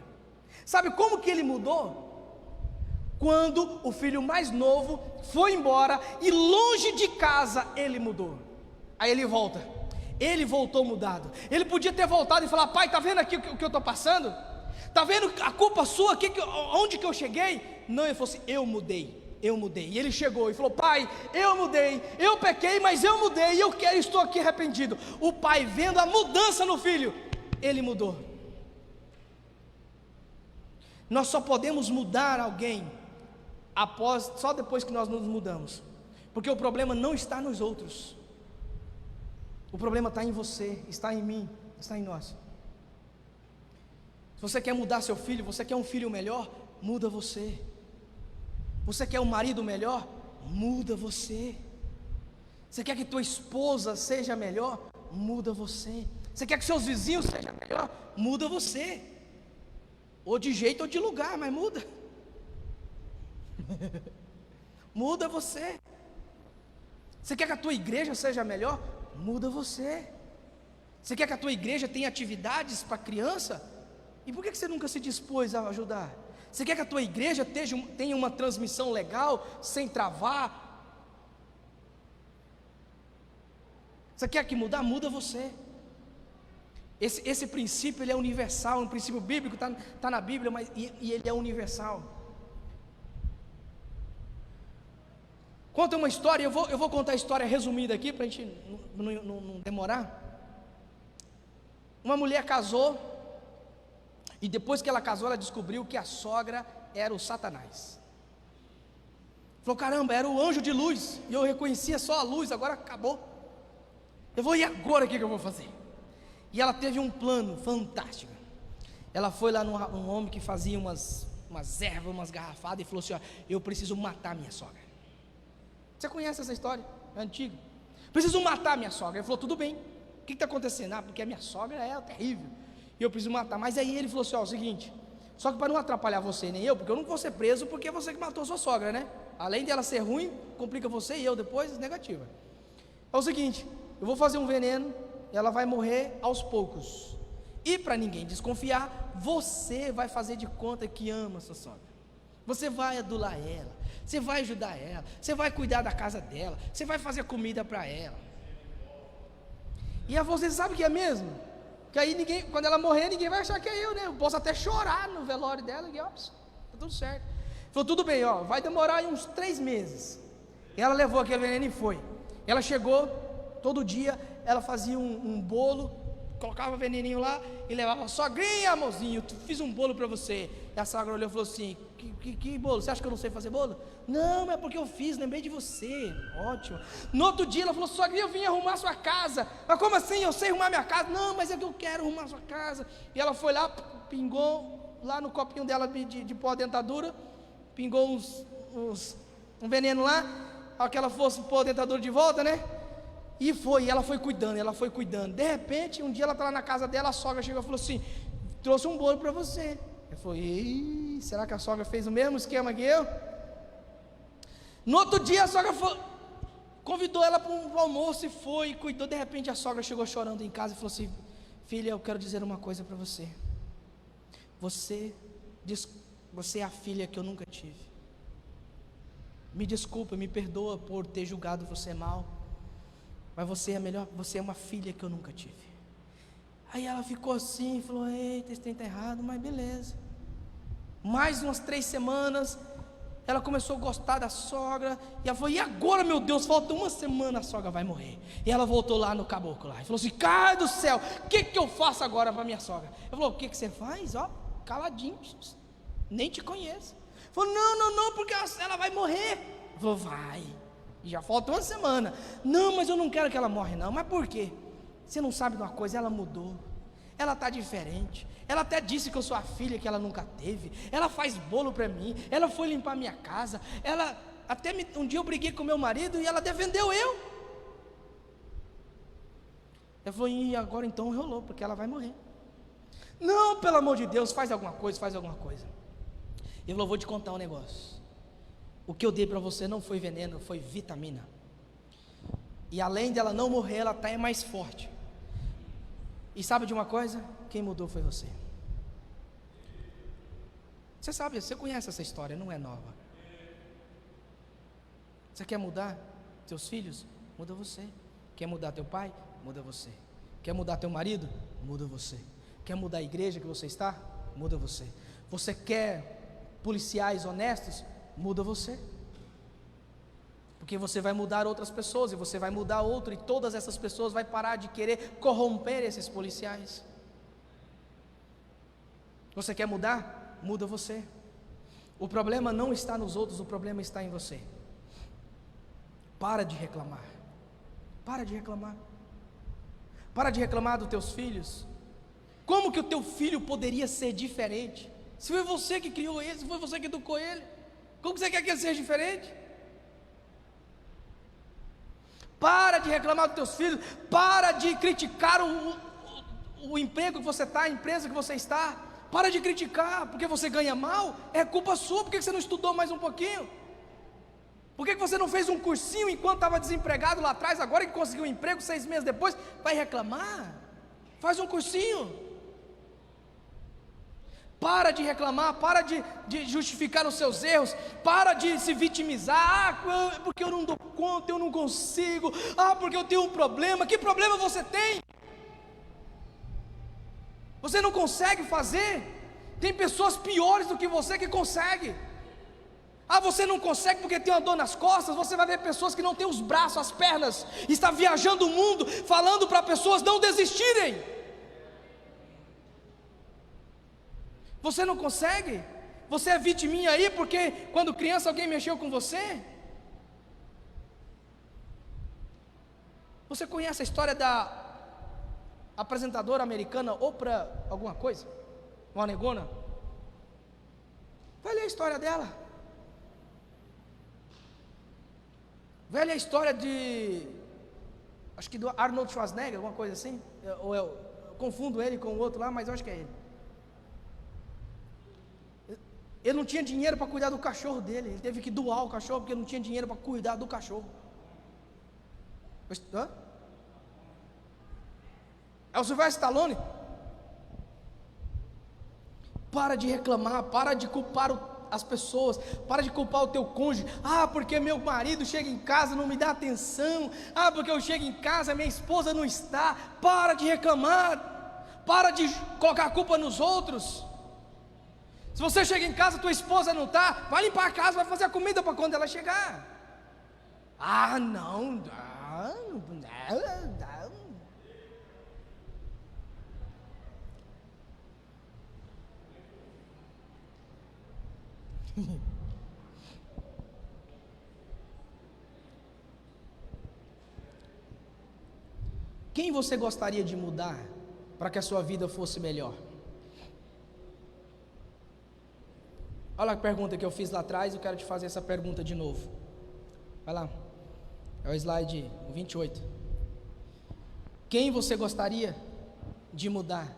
Sabe como que ele mudou? Quando o filho mais novo foi embora e longe de casa ele mudou. Aí ele voltou mudado. Ele podia ter voltado e falar: pai, está vendo aqui o que eu estou passando? Está vendo a culpa sua, onde que eu cheguei? Não, ele falou assim: eu mudei. E ele chegou e falou: pai, eu mudei, eu pequei, mas eu mudei, e estou aqui arrependido. O pai, vendo a mudança no filho, ele mudou. Nós só podemos mudar alguém só depois que nós nos mudamos, porque o problema não está nos outros. O problema está em você, está em mim, está em nós. Se você quer mudar seu filho, você quer um filho melhor, muda você. Você quer um marido melhor, muda você. Você quer que tua esposa seja melhor, muda você. Você quer que seus vizinhos sejam melhor, muda você. Ou de jeito ou de lugar, mas muda. Muda você. Você quer que a tua igreja seja melhor? Muda você. Você quer que a tua igreja tenha atividades para criança? E por que você nunca se dispôs a ajudar? Você quer que a tua igreja tenha uma transmissão legal, sem travar? Você quer que mudar? Muda você. Esse princípio ele é universal, um princípio bíblico, está na Bíblia, mas e ele é universal. Conta uma história, eu vou contar a história resumida aqui, para a gente não demorar. Uma mulher casou, e depois que ela casou, ela descobriu que a sogra era o Satanás. Falou: caramba, era o anjo de luz, e eu reconhecia só a luz, agora acabou. E agora o que eu vou fazer? E ela teve um plano fantástico. Ela foi lá num homem que fazia umas ervas, umas garrafadas, e falou assim: ó, eu preciso matar minha sogra. Você conhece essa história? É antiga. Preciso matar minha sogra. Ele falou: tudo bem. O que está acontecendo? Porque a minha sogra é terrível. e eu preciso matar. Mas aí ele falou assim: ó, o seguinte, só que para não atrapalhar você nem eu, porque eu não vou ser preso porque é você que matou sua sogra, né? Além dela ser ruim, complica você e eu depois, negativa. É o seguinte, eu vou fazer um veneno, ela vai morrer aos poucos. E para ninguém desconfiar, você vai fazer de conta que ama sua sogra. Você vai adular ela, você vai ajudar ela, você vai cuidar da casa dela, você vai fazer comida para ela. E aí você sabe o que é mesmo? Que aí ninguém, quando ela morrer, ninguém vai achar que é eu, né? Eu posso até chorar no velório dela e ó, tá tudo certo. Falou, tudo bem, ó, vai demorar aí uns 3 meses. E ela levou aquele veneno e foi. Ela chegou, todo dia, ela fazia um bolo, colocava veneninho lá e levava: sogrinha, amorzinho, fiz um bolo para você. E a sogra olhou e falou assim: que bolo? Você acha que eu não sei fazer bolo? Não, é porque eu fiz, lembrei de você. Ótimo. No outro dia ela falou: sogrinha, eu vim arrumar sua casa. Mas como assim? Eu sei arrumar minha casa. Não, mas é que eu quero arrumar sua casa. E ela foi lá, pingou lá no copinho dela de pó dentadura, pingou um veneno lá, para que ela fosse pôr a dentadura de volta, né? E ela foi cuidando. De repente, um dia ela está lá na casa dela, a sogra chegou e falou assim: trouxe um bolo para você. Eu falei: será que a sogra fez o mesmo esquema que eu? No outro dia a sogra convidou ela para um almoço e foi, e cuidou. De repente a sogra chegou chorando em casa e falou assim: filha, eu quero dizer uma coisa para você. Você é a filha que eu nunca tive. Me desculpa, me perdoa por ter julgado você mal, mas você é uma filha que eu nunca tive. Aí ela ficou assim, falou: eita, esse trem está errado, mas beleza. Mais umas 3 semanas, ela começou a gostar da sogra, e ela falou: e agora, meu Deus, falta 1 semana, a sogra vai morrer. E ela voltou lá no caboclo lá, e falou assim: cai do céu, o que eu faço agora para minha sogra? Ele falou: o que você faz? Ó, caladinho, nem te conheço. Ele falou: não, porque ela vai morrer. Ele falou: vai, e já falta 1 semana. Não, mas eu não quero que ela morre não. Mas por quê? Você não sabe de uma coisa, ela mudou, ela está diferente. Ela até disse que eu sou a filha que ela nunca teve. Ela faz bolo para mim, ela foi limpar minha casa, ela até um dia eu briguei com meu marido e ela defendeu eu. Eu falei: e agora então rolou, porque ela vai morrer. Não, pelo amor de Deus, faz alguma coisa. Ele falou: vou te contar um negócio. O que eu dei para você não foi veneno, foi vitamina. E além dela não morrer, ela está mais forte. E sabe de uma coisa? Quem mudou foi você. Você sabe, você conhece essa história, não é nova. Você quer mudar seus filhos? Muda você. Quer mudar teu pai? Muda você. Quer mudar teu marido? Muda você. Quer mudar a igreja que você está? Muda você. Você quer policiais honestos? Muda você. Porque você vai mudar outras pessoas, e você vai mudar outro, e todas essas pessoas vão parar de querer corromper esses policiais. Você quer mudar? Muda você. O problema não está nos outros, o problema está em você. Para de reclamar. Para de reclamar. Para de reclamar dos teus filhos. Como que o teu filho poderia ser diferente? Se foi você que criou ele, se foi você que educou ele, como que você quer que ele seja diferente? Para de reclamar dos teus filhos. Para de criticar o emprego que você está, a empresa que você está. Para de criticar, porque você ganha mal, é culpa sua. Por que você não estudou mais um pouquinho? Por que você não fez um cursinho enquanto estava desempregado lá atrás, agora que conseguiu um emprego 6 meses depois, vai reclamar? Faz um cursinho. Para de reclamar, para de justificar os seus erros, para de se vitimizar. Porque eu não dou conta, eu não consigo, porque eu tenho um problema. Que problema você tem? Você não consegue fazer? Tem pessoas piores do que você que conseguem. Você não consegue porque tem uma dor nas costas. Você vai ver pessoas que não têm os braços, as pernas, está viajando o mundo, falando para pessoas não desistirem. Você não consegue? Você é vitiminha aí porque quando criança alguém mexeu com você? Você conhece a história da apresentadora americana Oprah alguma coisa? Uma negona? Vai ler a história dela. Vai ler a história acho que do Arnold Schwarzenegger, alguma coisa assim, ou é confundo ele com o outro lá, mas eu acho que é ele. Ele não tinha dinheiro para cuidar do cachorro dele, ele teve que doar o cachorro porque não tinha dinheiro para cuidar do cachorro. Hã? É o Sylvester Stallone? Para de reclamar, para de culpar as pessoas, para de culpar o teu cônjuge. Ah, porque meu marido chega em casa e não me dá atenção. Ah, porque eu chego em casa, minha esposa não está. Para de reclamar, para de colocar a culpa nos outros. Se você chega em casa, tua esposa não está, vai limpar a casa, vai fazer a comida para quando ela chegar. Ah, não. Quem você gostaria de mudar para que a sua vida fosse melhor? Olha a pergunta que eu fiz lá atrás, eu quero te fazer essa pergunta de novo. Vai lá, é o slide 28. Quem você gostaria de mudar?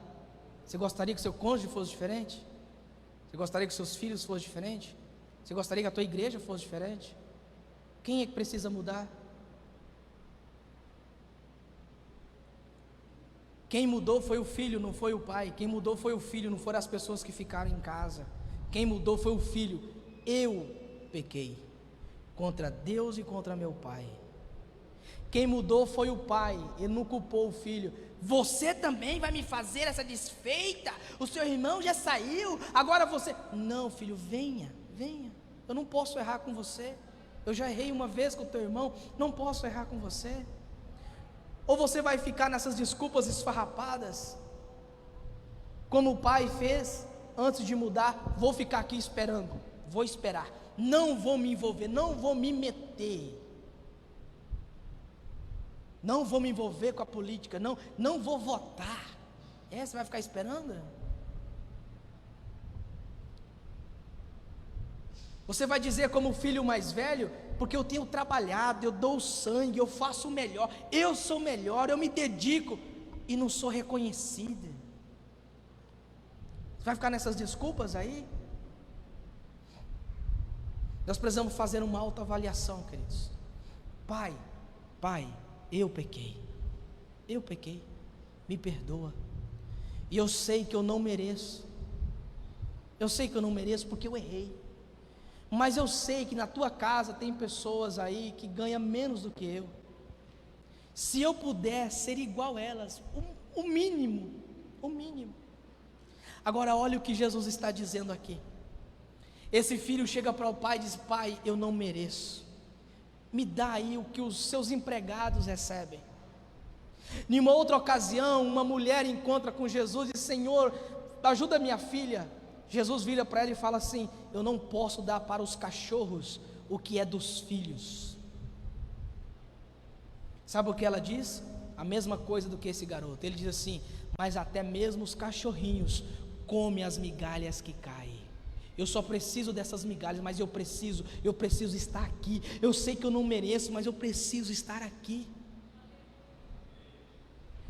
Você gostaria que seu cônjuge fosse diferente? Você gostaria que seus filhos fossem diferentes? Você gostaria que a tua igreja fosse diferente? Quem é que precisa mudar? Quem mudou foi o filho, não foi o pai. Quem mudou foi o filho, não foram as pessoas que ficaram em casa. Quem mudou foi o filho. Eu pequei contra Deus e contra meu pai. Quem mudou foi o pai, ele não culpou o filho. Você também vai me fazer essa desfeita? O seu irmão já saiu, agora você... Não, filho, venha, eu não posso errar com você. Eu já errei uma vez com o teu irmão, não posso errar com você. Ou você vai ficar nessas desculpas esfarrapadas, como o pai fez antes de mudar? Vou ficar aqui esperando, vou esperar, não vou me envolver, não vou me meter, não vou me envolver com a política, não vou votar. Você vai ficar esperando? Você vai dizer como filho mais velho: porque eu tenho trabalhado, eu dou sangue, eu faço o melhor, eu sou melhor, eu me dedico, e não sou reconhecido. Você vai ficar nessas desculpas aí? Nós precisamos fazer uma autoavaliação, queridos. Pai, eu pequei, me perdoa, e eu sei que eu não mereço, porque eu errei, mas eu sei que na tua casa tem pessoas aí que ganham menos do que eu. Se eu puder ser igual a elas, o mínimo. Agora olha o que Jesus está dizendo aqui. Esse filho chega para o pai e diz: pai, eu não mereço, me dá aí o que os seus empregados recebem. Em uma outra ocasião, uma mulher encontra com Jesus e diz: Senhor, ajuda minha filha. Jesus vira para ela e fala assim: eu não posso dar para os cachorros o que é dos filhos. Sabe o que ela diz? A mesma coisa do que esse garoto. Ele diz assim: mas até mesmo os cachorrinhos comem as migalhas que caem. Eu só preciso dessas migalhas, mas eu preciso estar aqui. Eu sei que eu não mereço, mas eu preciso estar aqui.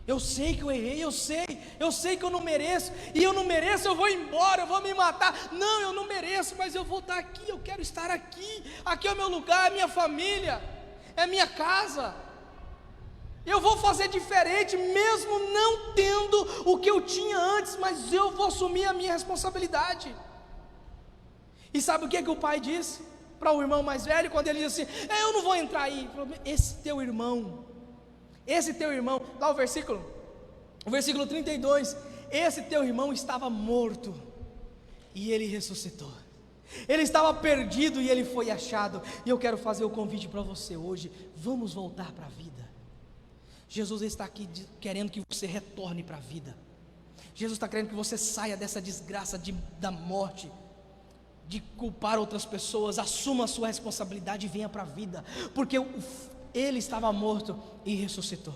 Eu sei que eu errei, eu sei que eu não mereço, e eu não mereço, eu vou embora, eu vou me matar. Não, eu não mereço, mas eu vou estar aqui, eu quero estar aqui. Aqui é o meu lugar, é minha família, é minha casa. Eu vou fazer diferente, mesmo não tendo o que eu tinha antes, mas eu vou assumir a minha responsabilidade. E sabe o que o pai disse para o irmão mais velho, quando ele disse assim: eu não vou entrar aí. Esse teu irmão, lá o versículo 32, esse teu irmão estava morto e ele ressuscitou. Ele estava perdido e ele foi achado. E eu quero fazer o convite para você hoje: vamos voltar para a vida. Jesus está aqui querendo que você retorne para a vida. Jesus está querendo que você saia dessa desgraça da morte, de culpar outras pessoas. Assuma a sua responsabilidade e venha para a vida, porque ele estava morto e ressuscitou.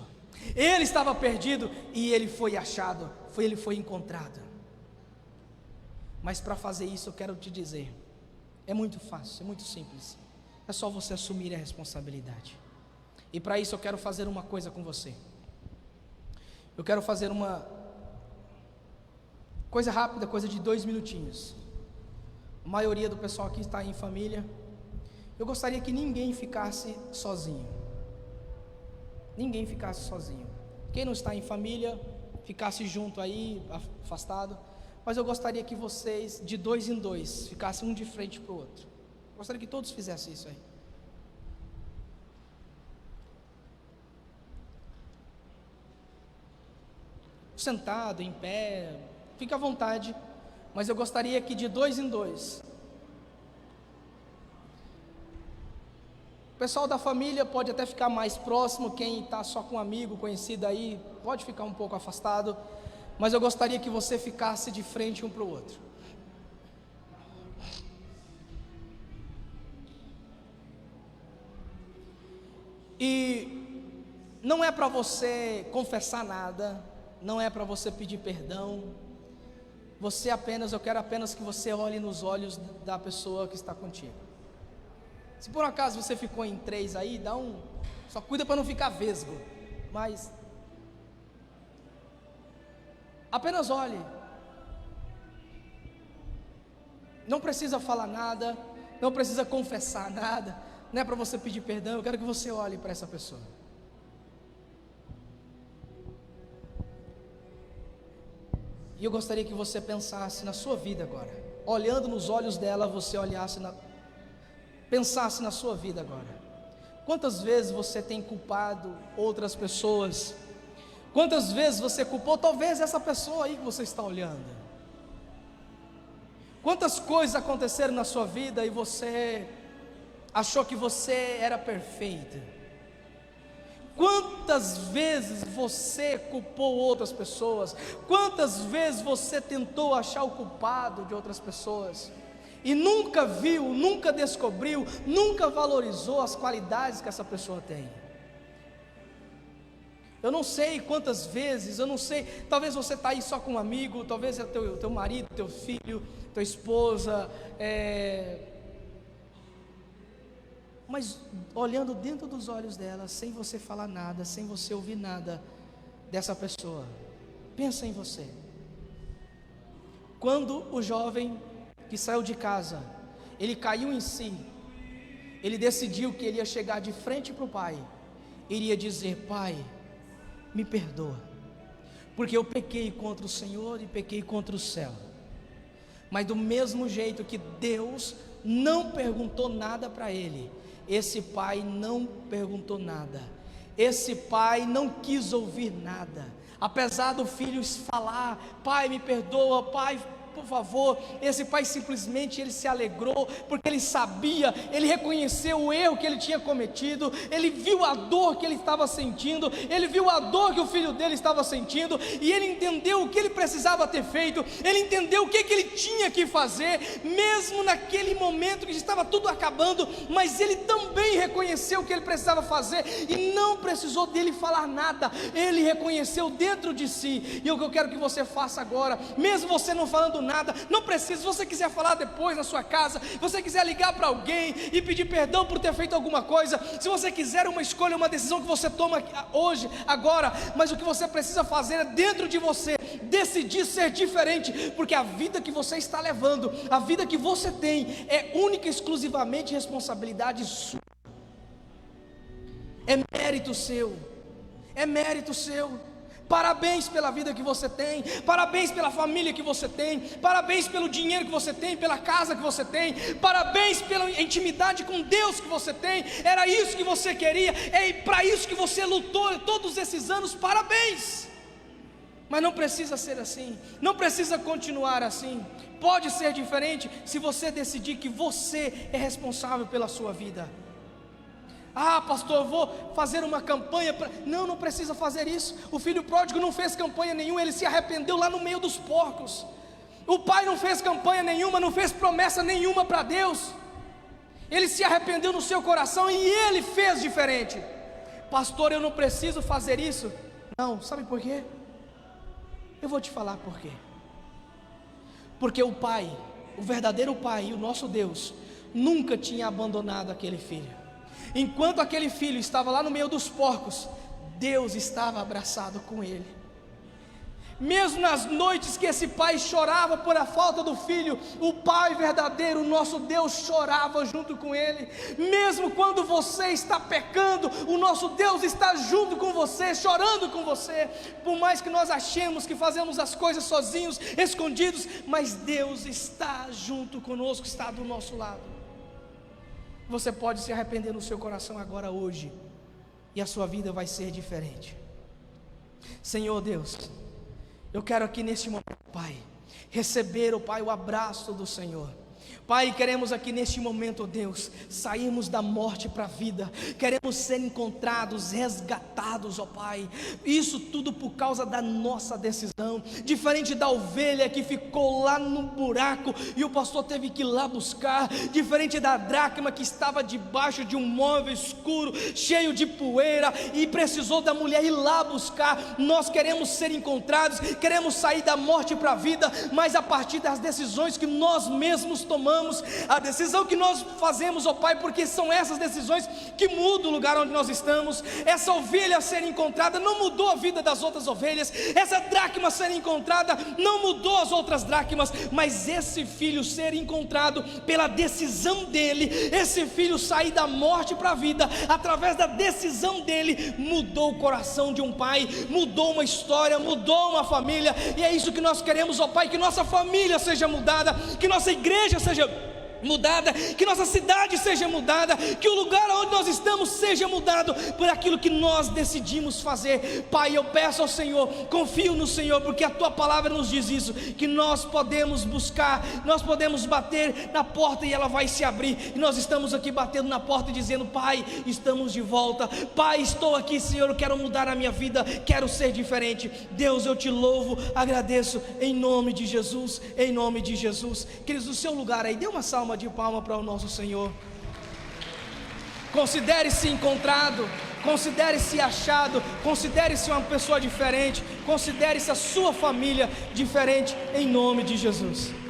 Ele estava perdido e ele foi achado, ele foi encontrado. Mas para fazer isso eu quero te dizer, é muito fácil, é muito simples. É só você assumir a responsabilidade. E para isso eu quero fazer uma coisa com você. Eu quero fazer uma Coisa rápida, coisa de 2 minutinhos. A maioria do pessoal aqui está em família. Eu gostaria que ninguém ficasse sozinho. Ninguém ficasse sozinho. Quem não está em família, ficasse junto aí, afastado. Mas eu gostaria que vocês, de 2 em 2, ficassem um de frente para o outro. Gostaria que todos fizessem isso aí. Sentado, em pé, fique à vontade. Mas eu gostaria que de 2 em 2. O pessoal da família pode até ficar mais próximo. Quem está só com um amigo, conhecido aí, pode ficar um pouco afastado. Mas eu gostaria que você ficasse de frente um para o outro. E não é para você confessar nada, não é para você pedir perdão. Eu quero apenas que você olhe nos olhos da pessoa que está contigo. Se por acaso você ficou em 3 aí, só cuida para não ficar vesgo, mas apenas olhe. Não precisa falar nada, não precisa confessar nada, não é para você pedir perdão. Eu quero que você olhe para essa pessoa. E eu gostaria que você pensasse na sua vida agora. Olhando nos olhos dela, você pensasse na sua vida agora. Quantas vezes você tem culpado outras pessoas? Quantas vezes você culpou talvez essa pessoa aí que você está olhando? Quantas coisas aconteceram na sua vida e você achou que você era perfeito? Quantas vezes você culpou outras pessoas? Quantas vezes você tentou achar o culpado de outras pessoas? E nunca viu, nunca descobriu, nunca valorizou as qualidades que essa pessoa tem? Eu não sei quantas vezes, talvez você está aí só com um amigo, talvez é teu marido, teu filho, tua esposa, mas olhando dentro dos olhos dela, sem você falar nada, sem você ouvir nada dessa pessoa, pensa em você. Quando o jovem que saiu de casa, ele caiu em si, ele decidiu que ele ia chegar de frente para o pai, iria dizer: Pai, me perdoa, porque eu pequei contra o Senhor e pequei contra o céu. Mas do mesmo jeito que Deus não perguntou nada para ele, esse pai não perguntou nada, esse pai não quis ouvir nada. Apesar do filho falar: Pai, me perdoa, pai, por favor, esse pai simplesmente ele se alegrou, porque ele sabia, ele reconheceu o erro que ele tinha cometido, ele viu a dor que ele estava sentindo, ele viu a dor que o filho dele estava sentindo, e ele entendeu o que ele precisava ter feito, ele entendeu o que ele tinha que fazer, mesmo naquele momento que estava tudo acabando, mas ele também reconheceu o que ele precisava fazer, e não precisou dele falar nada, ele reconheceu dentro de si. E o que eu quero que você faça agora, mesmo você não falando nada, não precisa, se você quiser falar depois na sua casa, se você quiser ligar para alguém e pedir perdão por ter feito alguma coisa, se você quiser uma escolha, uma decisão que você toma hoje, agora, mas o que você precisa fazer é dentro de você, decidir ser diferente, porque a vida que você está levando, a vida que você tem, é única e exclusivamente responsabilidade sua, é mérito seu, é mérito seu. Parabéns pela vida que você tem, parabéns pela família que você tem, parabéns pelo dinheiro que você tem, pela casa que você tem, parabéns pela intimidade com Deus que você tem. Era isso que você queria, é para isso que você lutou todos esses anos, parabéns. Mas não precisa ser assim, não precisa continuar assim, pode ser diferente se você decidir que você é responsável pela sua vida. Ah, pastor, eu vou fazer uma campanha para... Não precisa fazer isso. O filho pródigo não fez campanha nenhuma, ele se arrependeu lá no meio dos porcos. O pai não fez campanha nenhuma, não fez promessa nenhuma para Deus. Ele se arrependeu no seu coração e ele fez diferente. Pastor, eu não preciso fazer isso. Não, sabe por quê? Eu vou te falar por quê. Porque o pai, o verdadeiro pai, o nosso Deus, nunca tinha abandonado aquele filho. Enquanto aquele filho estava lá no meio dos porcos, Deus estava abraçado com ele. Mesmo nas noites que esse pai chorava por a falta do filho, o Pai verdadeiro, o nosso Deus, chorava junto com ele. Mesmo quando você está pecando, o nosso Deus está junto com você, chorando com você. Por mais que nós achemos que fazemos as coisas sozinhos, escondidos, mas Deus está junto conosco, está do nosso lado. Você pode se arrepender no seu coração agora, hoje, e a sua vida vai ser diferente. Senhor Deus, eu quero aqui neste momento, Pai, receber, Pai, o abraço do Senhor. Pai, queremos aqui neste momento, Deus, sairmos da morte para a vida, queremos ser encontrados, resgatados, Pai, isso tudo por causa da nossa decisão, diferente da ovelha que ficou lá no buraco e o pastor teve que ir lá buscar, diferente da dracma que estava debaixo de um móvel escuro, cheio de poeira, e precisou da mulher ir lá buscar. Nós queremos ser encontrados, queremos sair da morte para a vida, mas a partir das decisões que nós mesmos tomamos, a decisão que nós fazemos, Pai, porque são essas decisões que mudam o lugar onde nós estamos. Essa ovelha ser encontrada não mudou a vida das outras ovelhas, essa dracma ser encontrada não mudou as outras dracmas, mas esse filho ser encontrado pela decisão dele, esse filho sair da morte para a vida, através da decisão dele, mudou o coração de um pai, mudou uma história, mudou uma família, e é isso que nós queremos, Pai, que nossa família seja mudada, que nossa igreja seja mudada, que nossa cidade seja mudada, que o lugar onde nós estamos seja mudado por aquilo que nós decidimos fazer. Pai, eu peço ao Senhor, confio no Senhor, porque a Tua palavra nos diz isso, que nós podemos buscar, nós podemos bater na porta e ela vai se abrir, e nós estamos aqui batendo na porta e dizendo: Pai, estamos de volta, Pai, estou aqui, Senhor, eu quero mudar a minha vida, quero ser diferente. Deus, eu te louvo, agradeço, em nome de Jesus, em nome de Jesus. Queridos, no seu lugar aí, dê uma salva de palma para o nosso Senhor. Considere-se encontrado, considere-se achado, considere-se uma pessoa diferente, considere-se a sua família diferente, em nome de Jesus.